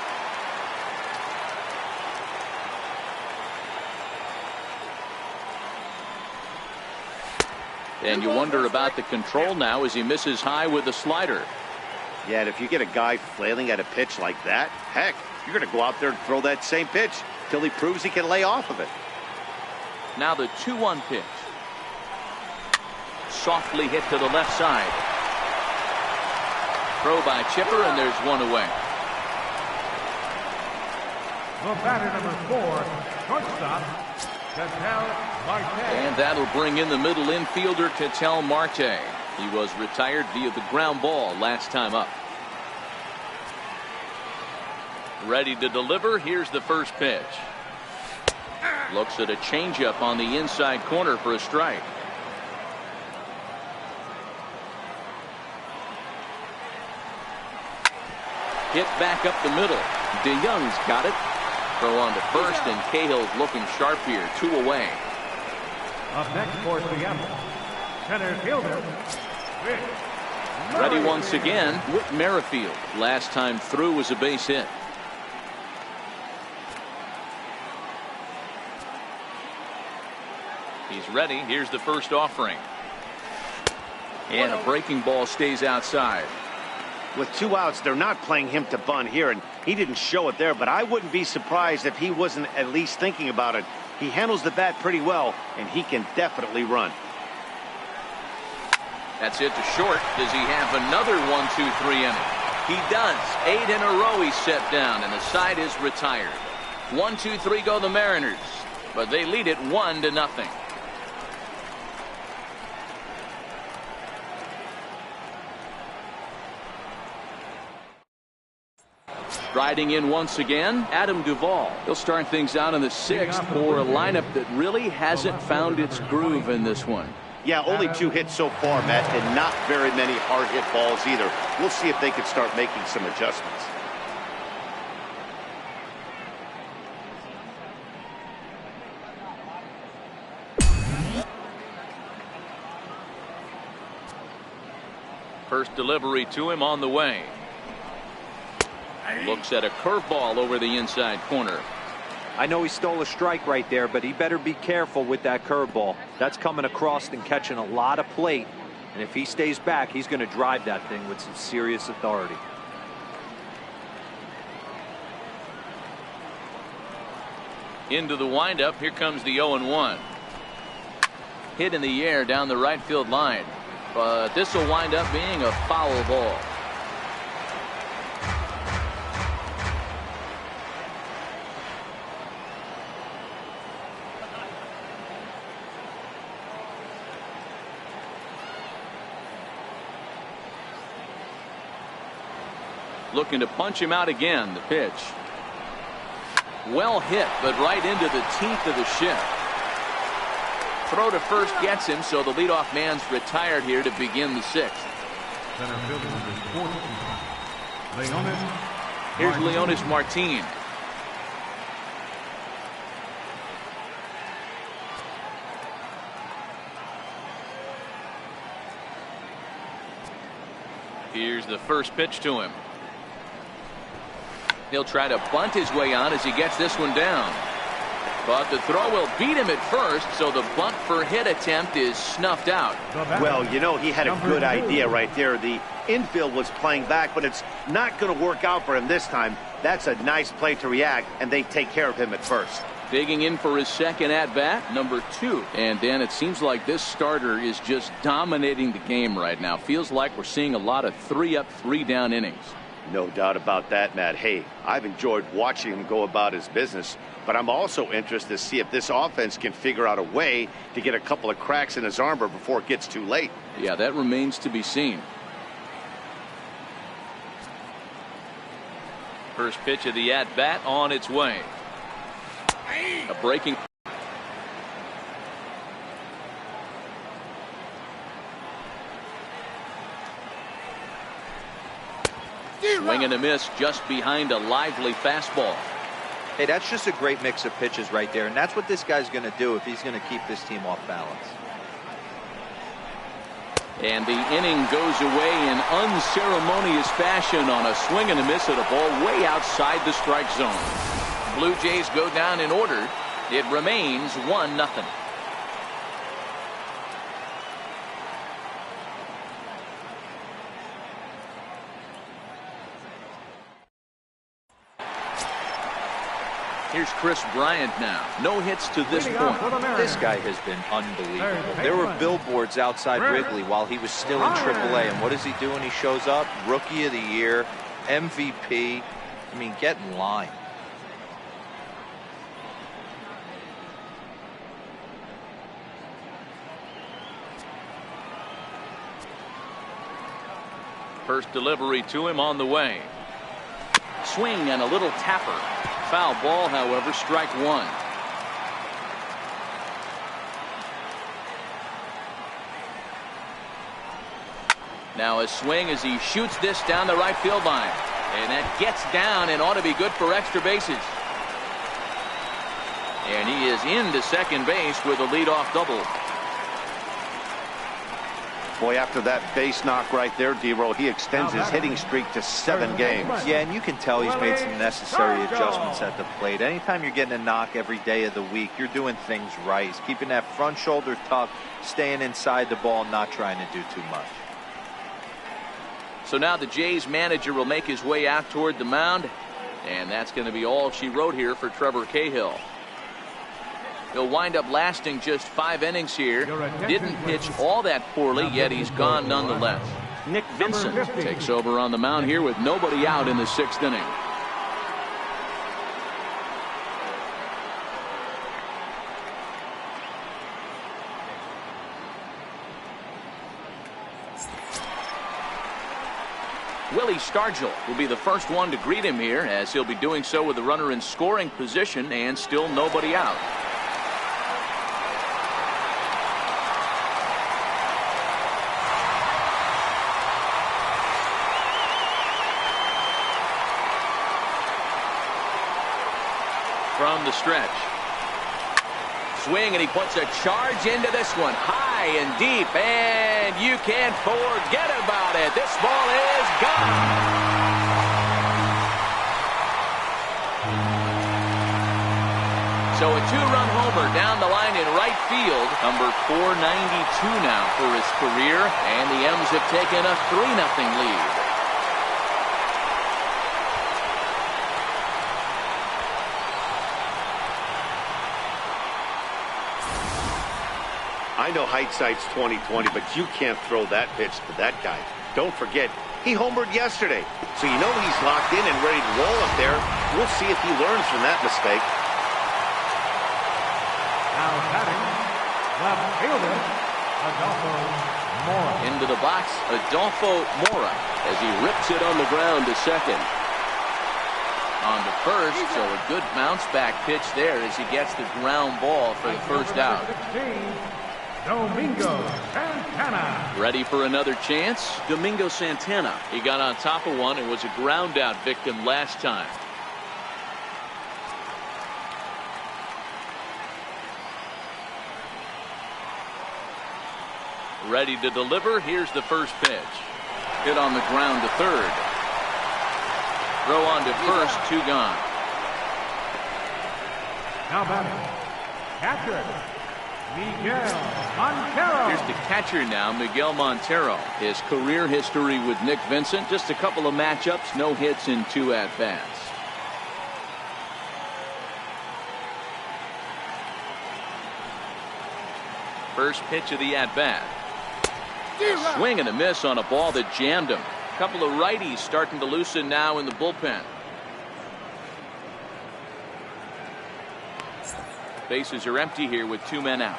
And you wonder about the control now as he misses high with the slider. Yeah, and if you get a guy flailing at a pitch like that, heck, you're going to go out there and throw that same pitch till he proves he can lay off of it. Now the 2-1 pitch. Softly hit to the left side. Throw by Chipper, and there's one away. The batter number 4, shortstop, Ketel Marte. And that'll bring in the middle infielder, Ketel Marte. He was retired via the ground ball last time up. Ready to deliver. Here's the first pitch. Looks at a changeup on the inside corner for a strike. Hit back up the middle. DeYoung's got it. Throw on to first, and Cahill's looking sharp here. 2 away. Up next for Seattle, center fielder, Whit Ready Merrifield. once again, Whit Merrifield. Last time through was a base hit. He's ready. Here's the first offering. And a breaking ball stays outside. With 2 outs, they're not playing him to bunt here, and he didn't show it there, but I wouldn't be surprised if he wasn't at least thinking about it. He handles the bat pretty well, and he can definitely run. That's it to short. Does he have another 1-2-3 inning? He does. 8 in a row he's set down, and the side is retired. 1-2-3 go the Mariners, but they lead it 1-0. Riding in once again, Adam Duvall. He'll start things out in the 6th for a lineup that really hasn't found its groove in this one. Yeah, only 2 hits so far, Matt, and not very many hard hit balls either. We'll see if they can start making some adjustments. First delivery to him on the way. Looks at a curveball over the inside corner. I know he stole a strike right there, but he better be careful with that curveball. That's coming across and catching a lot of plate. And if he stays back, he's going to drive that thing with some serious authority. Into the windup. Here comes the 0-1. Hit in the air down the right field line. But this will wind up being a foul ball. Looking to punch him out again. The pitch. Well hit, but right into the teeth of the shift. Throw to first gets him, so the leadoff man's retired here to begin the 6th. Center fielder number 14, Leonis. Here's Leonis Martin. Here's the first pitch to him. He'll try to bunt his way on as he gets this one down. But the throw will beat him at first, so the bunt for hit attempt is snuffed out. Well, you know, he had a good idea right there. The infield was playing back, but it's not going to work out for him this time. That's a nice play to react, and they take care of him at first. Digging in for his second at-bat, number 2. And, Dan, it seems like this starter is just dominating the game right now. Feels like we're seeing a lot of 3-up, 3-down innings. No doubt about that, Matt. Hey, I've enjoyed watching him go about his business, but I'm also interested to see if this offense can figure out a way to get a couple of cracks in his armor before it gets too late. Yeah, that remains to be seen. First pitch of the at-bat on its way. A breaking. Swing and a miss just behind a lively fastball. Hey, that's just a great mix of pitches right there, and that's what this guy's going to do if he's going to keep this team off balance. And the inning goes away in unceremonious fashion on a swing and a miss at a ball way outside the strike zone. Blue Jays go down in order. It remains 1-0. Here's Chris Bryant now. No hits to this point. This guy has been unbelievable. There were billboards outside Wrigley while he was still in AAA. And what does he do when he shows up? Rookie of the Year, MVP. I mean, get in line. First delivery to him on the way. Swing and a little tapper. Foul ball, however, strike 1. Now a swing as he shoots this down the right field line. And that gets down and ought to be good for extra bases. And he is into second base with a leadoff double. Boy, after that base knock right there, D-Roll, he extends his hitting streak to 7 games. Yeah, and you can tell he's made some necessary adjustments at the plate. Anytime you're getting a knock every day of the week, you're doing things right. He's keeping that front shoulder tucked, staying inside the ball, not trying to do too much. So now the Jays manager will make his way out toward the mound, and that's going to be all she wrote here for Trevor Cahill. He'll wind up lasting just 5 innings here. Didn't pitch all that poorly, yet he's gone nonetheless. Nick Vincent takes over on the mound here with nobody out in the 6th inning. Willie Stargell will be the first one to greet him here, as he'll be doing so with the runner in scoring position and still nobody out. From the stretch. Swing, and he puts a charge into this one. High and deep, and you can't forget about it. This ball is gone. So a 2-run homer down the line in right field. Number 492 now for his career, and the M's have taken a 3-0 lead. I know hindsight's 20/20, but you can't throw that pitch to that guy. Don't forget, he homered yesterday, so you know he's locked in and ready to roll up there. We'll see if he learns from that mistake. Now batting, left fielder, Adolfo Mora. Into the box, Adolfo Mora, as he rips it on the ground to second. On to first, so a good bounce back pitch there as he gets the ground ball for the first out. 16, Domingo Santana. Ready for another chance? Domingo Santana. He got on top of one and was a ground out victim last time. Ready to deliver. Here's the first pitch. Hit on the ground to third. Throw on to first, 2 gone. Now batting, catcher, Miguel Montero. Here's the catcher now, Miguel Montero. His career history with Nick Vincent, just a couple of matchups, no hits in 2 at-bats. First pitch of the at-bat. Swing and a miss on a ball that jammed him. A couple of righties starting to loosen now in the bullpen. Bases are empty here with 2 men out.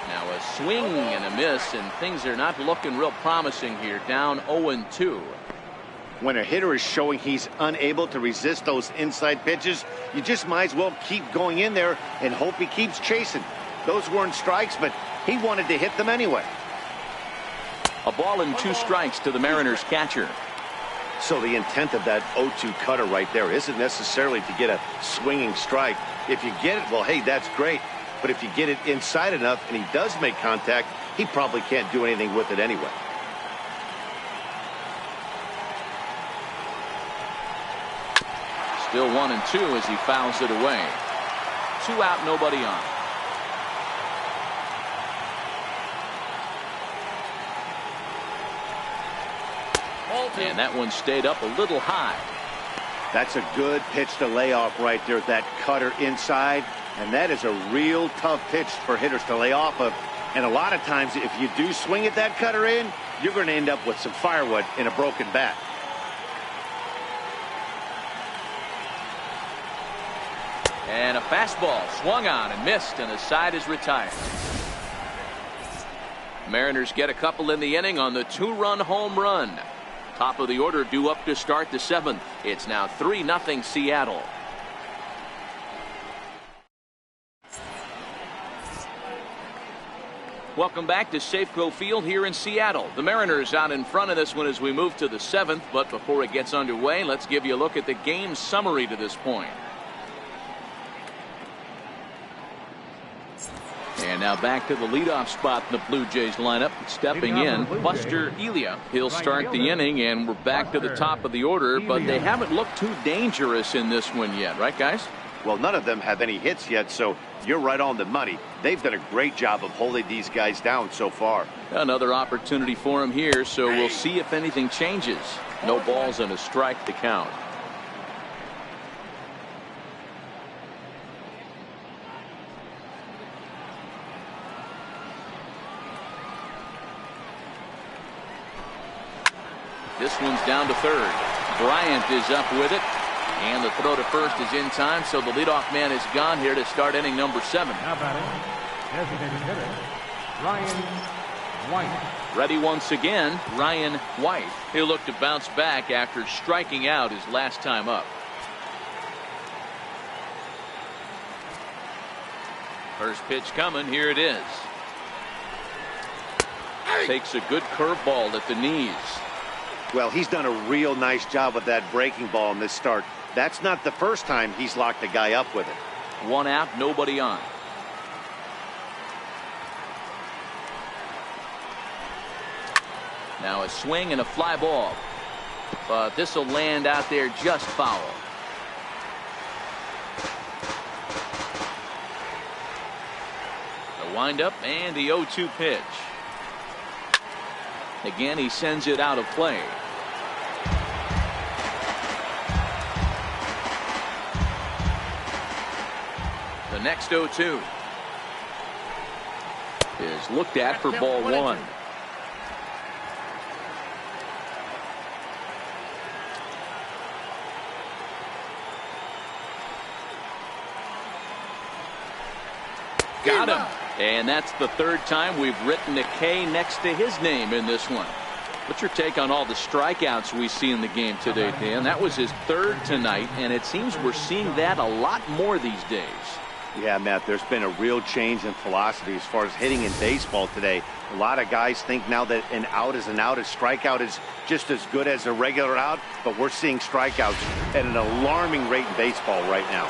Now a swing and a miss, and things are not looking real promising here. Down 0-2. When a hitter is showing he's unable to resist those inside pitches, you just might as well keep going in there and hope he keeps chasing. Those weren't strikes, but he wanted to hit them anyway. A ball and 2 strikes to the Mariners catcher. So the intent of that 0-2 cutter right there isn't necessarily to get a swinging strike. If you get it, well, hey, that's great. But if you get it inside enough and he does make contact, he probably can't do anything with it anyway. Still 1-2 as he fouls it away. 2 out, nobody on. And that one stayed up a little high. That's a good pitch to lay off right there, that cutter inside. And that is a real tough pitch for hitters to lay off of. And a lot of times, if you do swing at that cutter in, you're going to end up with some firewood in a broken bat. And a fastball swung on and missed, and the side is retired. Mariners get a couple in the inning on the 2-run home run. Top of the order due up to start the 7th. It's now 3-0 Seattle. Welcome back to Safeco Field here in Seattle. The Mariners out in front of this one as we move to the 7th. But before it gets underway, let's give you a look at the game summary to this point. And now back to the leadoff spot in the Blue Jays lineup. Stepping in, Buster Elia. He'll start the inning, and we're back to the top of the order, but they haven't looked too dangerous in this one yet, right, guys? Well, none of them have any hits yet, so you're right on the money. They've done a great job of holding these guys down so far. Another opportunity for him here, so we'll see if anything changes. No balls and a strike to count. This one's down to third. Bryant is up with it. And the throw to first is in time, so the leadoff man is gone here to start inning number 7. Now batting, designated hitter, Ryan White. Ready once again, Ryan White. He'll look to bounce back after striking out his last time up. First pitch coming, here it is. Takes a good curveball at the knees. Well, he's done a real nice job with that breaking ball in this start. That's not the first time he's locked a guy up with it. One out, nobody on. Now a swing and a fly ball. But this will land out there just foul. The windup and the 0-2 pitch. Again, he sends it out of play. The next 0-2 is looked at for ball 1. Got him. And that's the third time we've written a K next to his name in this one. What's your take on all the strikeouts we see in the game today, Dan? That was his third tonight, and it seems we're seeing that a lot more these days. Yeah, Matt, there's been a real change in philosophy as far as hitting in baseball today. A lot of guys think now that an out is an out. A strikeout is just as good as a regular out, but we're seeing strikeouts at an alarming rate in baseball right now.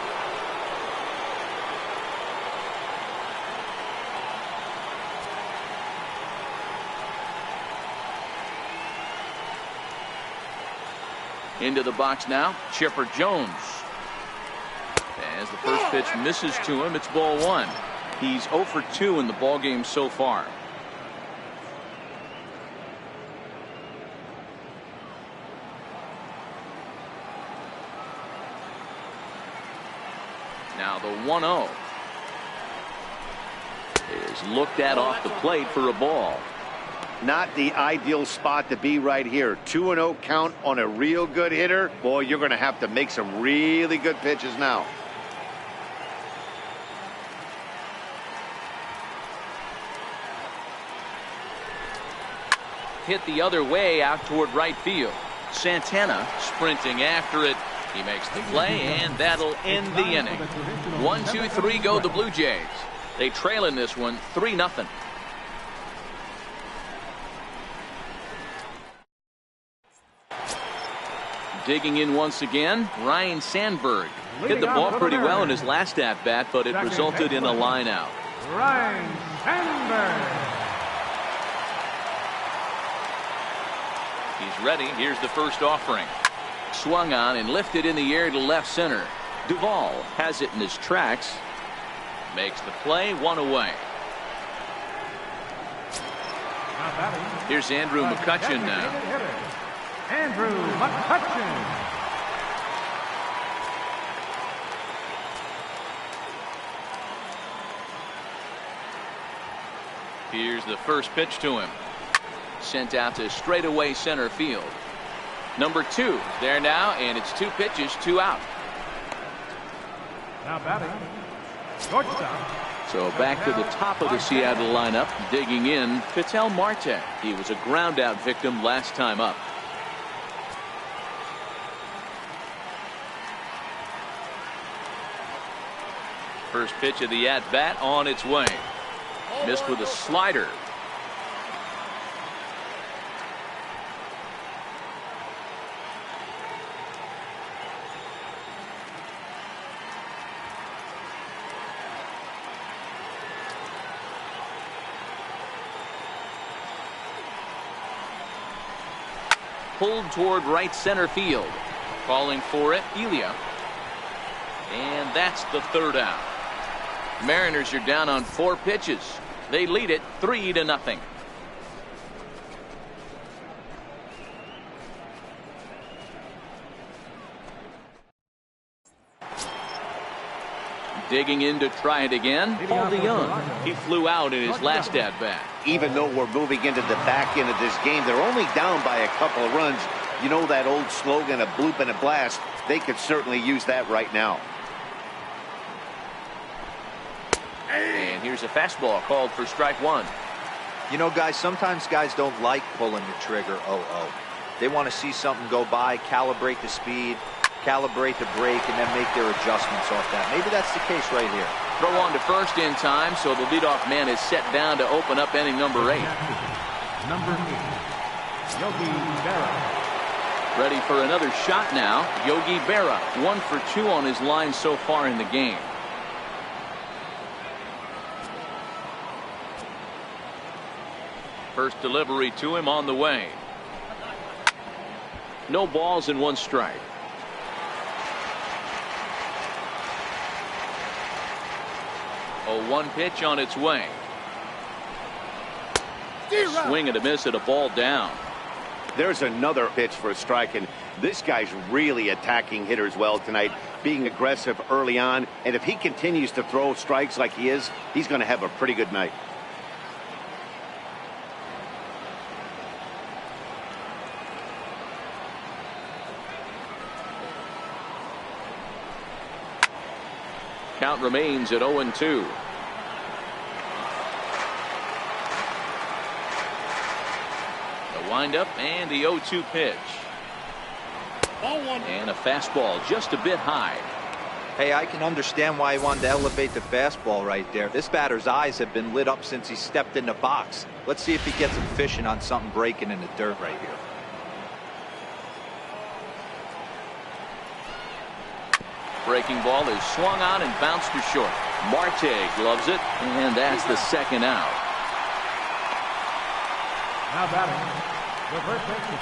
Into the box now, Chipper Jones. As the first pitch misses to him, it's ball 1. He's 0 for 2 in the ball game so far. Now the 1-0 is looked at off the plate for a ball. Not the ideal spot to be right here. 2-0 count on a real good hitter. Boy, you're going to have to make some really good pitches now. Hit the other way out toward right field. Santana sprinting after it. He makes the play, and that'll end the inning. 1, 2, 3 go the Blue Jays. They trail in this one 3-0. Digging in once again, Ryan Sandberg. Hit the ball pretty well in his last at-bat, but it resulted in a line-out. Ryan Sandberg. He's ready. Here's the first offering. Swung on and lifted in the air to left center. Duvall has it in his tracks. Makes the play, 1 away. Here's Andrew McCutchen now. Andrew McCutchen. Here's the first pitch to him. Sent out to straightaway center field. Number 2 there now, and it's 2 pitches, 2 out. Now batting, shortstop. So back to the top of the Seattle lineup, digging in, Ketel Marte. He was a ground-out victim last time up. First pitch of the at-bat on its way. Missed with a slider. Pulled toward right center field. Calling for it, Elia. And that's the third out. Mariners are down on 4 pitches. They lead it 3-0. Digging in to try it again, Paul DeYoung. He flew out in his last at-bat. Even though we're moving into the back end of this game, they're only down by a couple of runs. You know that old slogan, a bloop and a blast. They could certainly use that right now. And here's a fastball called for strike 1. You know, guys, sometimes guys don't like pulling the trigger 0-0. They want to see something go by, calibrate the speed, calibrate the brake, and then make their adjustments off that. Maybe that's the case right here. Throw on to first in time, so the leadoff man is set down to open up inning number 8. Number 8, Yogi Berra. Ready for another shot now. Yogi Berra, 1 for 2 on his line so far in the game. First delivery to him on the way. No balls and 1 strike. A 1 pitch on its way. Swing and a miss at a ball down. There's another pitch for a strike, and this guy's really attacking hitters well tonight, being aggressive early on, and if he continues to throw strikes like he is, he's going to have a pretty good night. Count remains at 0-2. Wind up and the 0-2 pitch. Ball 1. And a fastball just a bit high. Hey, I can understand why he wanted to elevate the fastball right there. This batter's eyes have been lit up since he stepped in the box. Let's see if he gets him fishing on something breaking in the dirt right here. Breaking ball is swung on and bounced to short. Marte gloves it, and that's the second out. Now batting, the first baseman.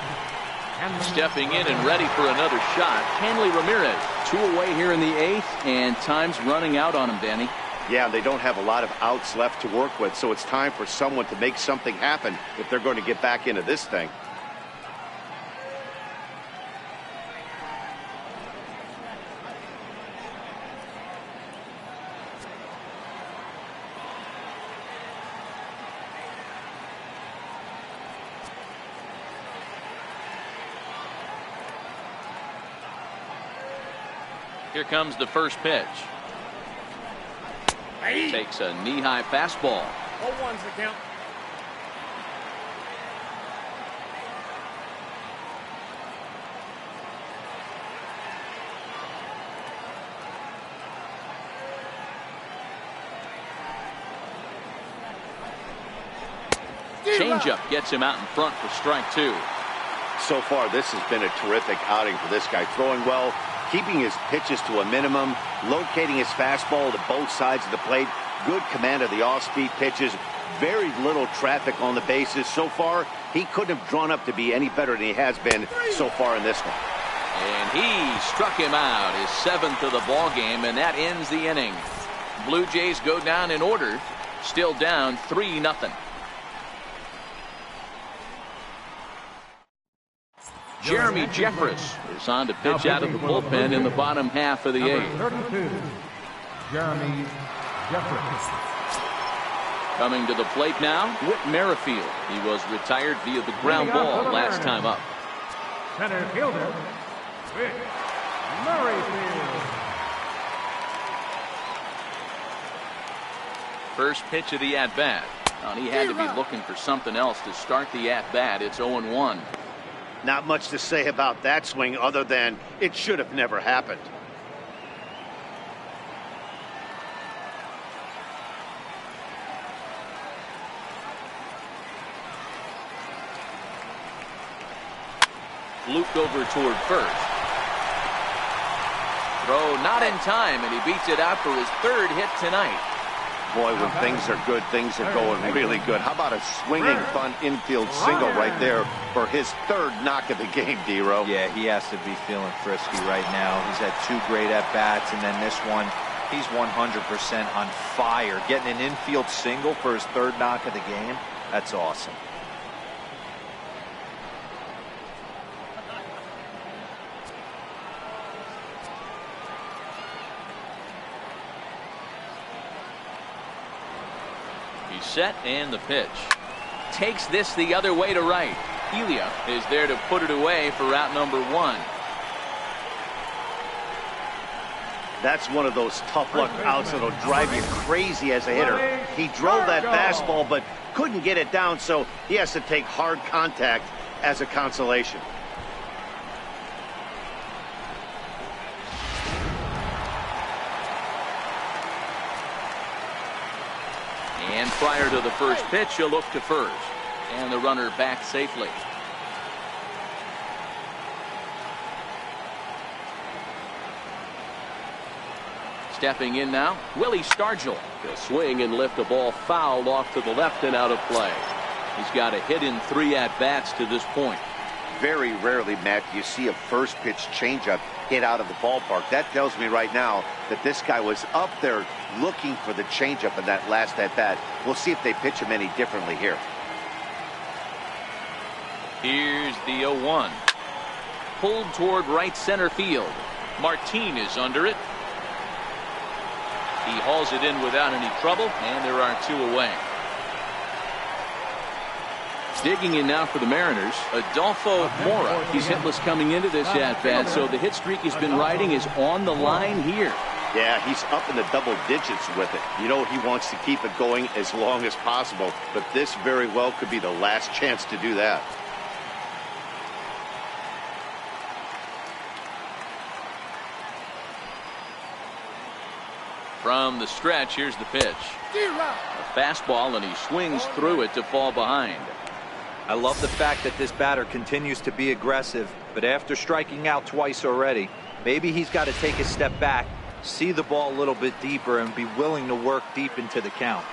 Stepping in and ready for another shot, Hanley Ramirez. 2 away here in the 8th, and time's running out on him, Danny. Yeah, they don't have a lot of outs left to work with, so it's time for someone to make something happen if they're going to get back into this thing. Here comes the first pitch. Takes a knee-high fastball. 0-1's the count. Changeup gets him out in front for strike 2. So far, this has been a terrific outing for this guy. Throwing well, keeping his pitches to a minimum, locating his fastball to both sides of the plate, good command of the off-speed pitches, very little traffic on the bases. So far, he couldn't have drawn up to be any better than he has been so far in this one. And he struck him out, his 7th of the ball game, and that ends the inning. Blue Jays go down in order, still down 3-0. Jeremy Jeffress is on to pitch out of the bullpen in the bottom half of the 8th. 32, Jeremy Jeffress. Coming to the plate now, Whit Merrifield. He was retired via the ground ball last time up. Center fielder, Whit Merrifield. First pitch of the at-bat. He had to be looking for something else to start the at-bat. It's 0-1. Not much to say about that swing other than it should have never happened. Looped over toward first. Throw not in time, and he beats it out for his 3rd hit tonight. Boy, when things are good, things are going really good. How about a swinging, fun infield single right there for his third knock of the game, D-Row? Yeah, he has to be feeling frisky right now. He's had 2 great at-bats, and then this one, he's 100% on fire. Getting an infield single for his third knock of the game, that's awesome. He's set, and the pitch. Takes this the other way to right. Elia is there to put it away for out number 1. That's one of those tough luck outs that'll drive you crazy as a hitter. He drove that fastball but couldn't get it down, so he has to take hard contact as a consolation. And prior to the first pitch, he'll look to first. And the runner back safely. Stepping in now, Willie Stargell. He'll swing and lift a ball foul off to the left and out of play. He's got a hit in 3 at-bats to this point. Very rarely, Matt, do you see a first pitch changeup hit out of the ballpark. That tells me right now that this guy was up there looking for the changeup in that last at-bat. We'll see if they pitch him any differently here. Here's the 0-1. Pulled toward right center field. Martin is under it. He hauls it in without any trouble, and there are 2 away. Digging in now for the Mariners, Adolfo Mora. He's hitless coming into this at-bat, so the hit streak he's been riding is on the line here. Yeah, he's up in the double digits with it. You know, he wants to keep it going as long as possible, but this very well could be the last chance to do that. From the stretch, here's the pitch. A fastball, and he swings through it to fall behind. I love the fact that this batter continues to be aggressive, but after striking out twice already, maybe he's got to take a step back, see the ball a little bit deeper, and be willing to work deep into the count.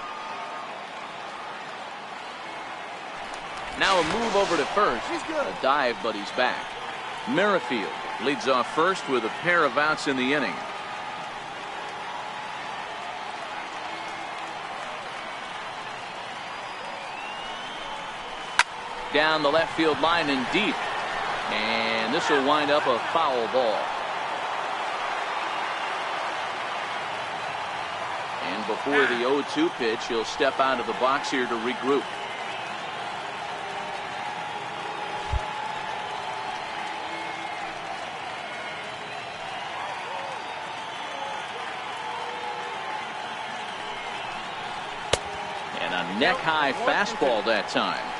Now a move over to first. A dive, but he's back. Merrifield leads off first with a pair of outs in the inning. Down the left field line and deep. And this will wind up a foul ball. And before the 0-2 pitch, he'll step out of the box here to regroup. And a neck-high fastball that time.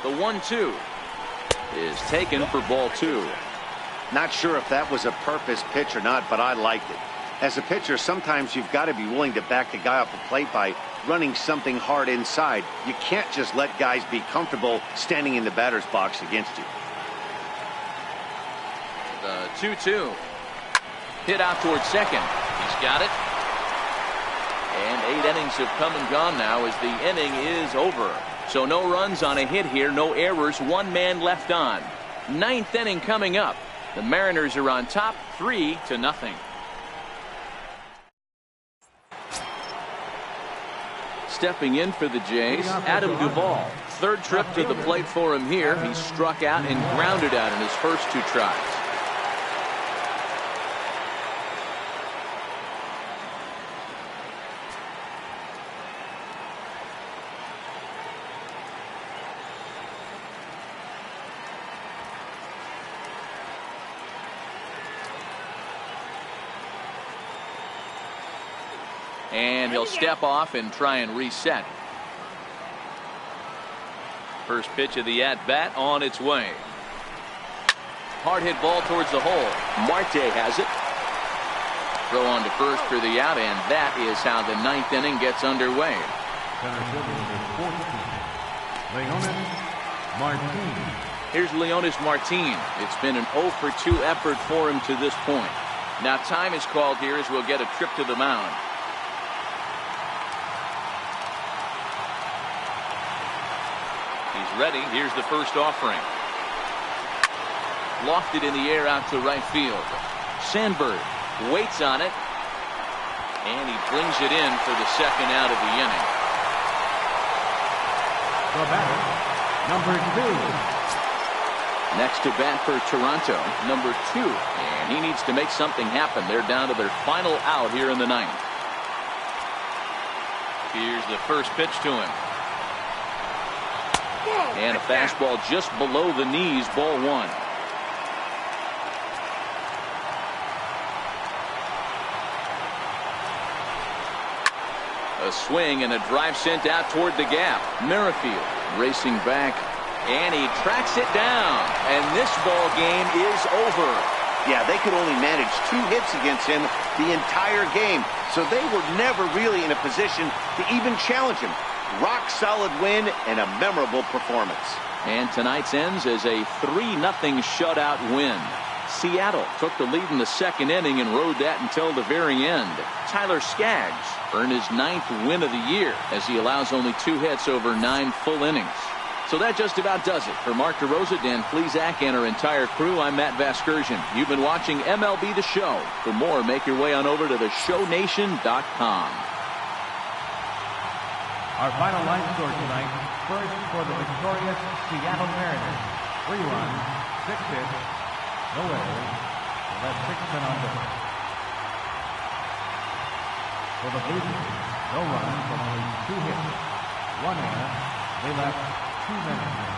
The 1-2 is taken for ball 2. Not sure if that was a purpose pitch or not, but I liked it. As a pitcher, sometimes you've got to be willing to back the guy off the plate by running something hard inside. You can't just let guys be comfortable standing in the batter's box against you. The 2-2 hit out towards second. He's got it. And 8 innings have come and gone now as the inning is over. So no runs on a hit here, no errors, 1 man left on. 9th inning coming up. The Mariners are on top 3-0. Stepping in for the Jays, Adam Duvall. 3rd trip to the plate for him here. He struck out and grounded out in his first 2 tries. And he'll step off and try and reset. First pitch of the at-bat on its way. Hard hit ball towards the hole. Marte has it. Throw on to first for the out, and that is how the ninth inning gets underway. Center fielder number 14, Leonis Martin. Here's Leonis Martin. It's been an 0 for 2 effort for him to this point. Now time is called here as we'll get a trip to the mound. He's ready. Here's the first offering. Lofted in the air out to right field. Sandberg waits on it, and he brings it in for the second out of the inning. The batter, number 2. Next to bat for Toronto, number 2, and he needs to make something happen. They're down to their final out here in the ninth. Here's the first pitch to him. And a fastball just below the knees, ball 1. A swing and a drive sent out toward the gap. Merrifield racing back, and he tracks it down. And this ball game is over. Yeah, they could only manage 2 hits against him the entire game, so they were never really in a position to even challenge him. Rock solid win and a memorable performance. And tonight's ends as a 3-0 shutout win. Seattle took the lead in the second inning and rode that until the very end. Tyler Skaggs earned his 9th win of the year as he allows only 2 hits over 9 full innings. So that just about does it. For Mark DeRosa, Dan Plesac, and our entire crew, I'm Matt Vasgersian. You've been watching MLB The Show. For more, make your way on over to theshownation.com. Our final line score tonight, first for the victorious Seattle Mariners. 3 runs, 6 hits, no errors, and left 6 men on base. For the Blue Jays, no runs, but only 2 hits, 1 error, they left 2 men on base.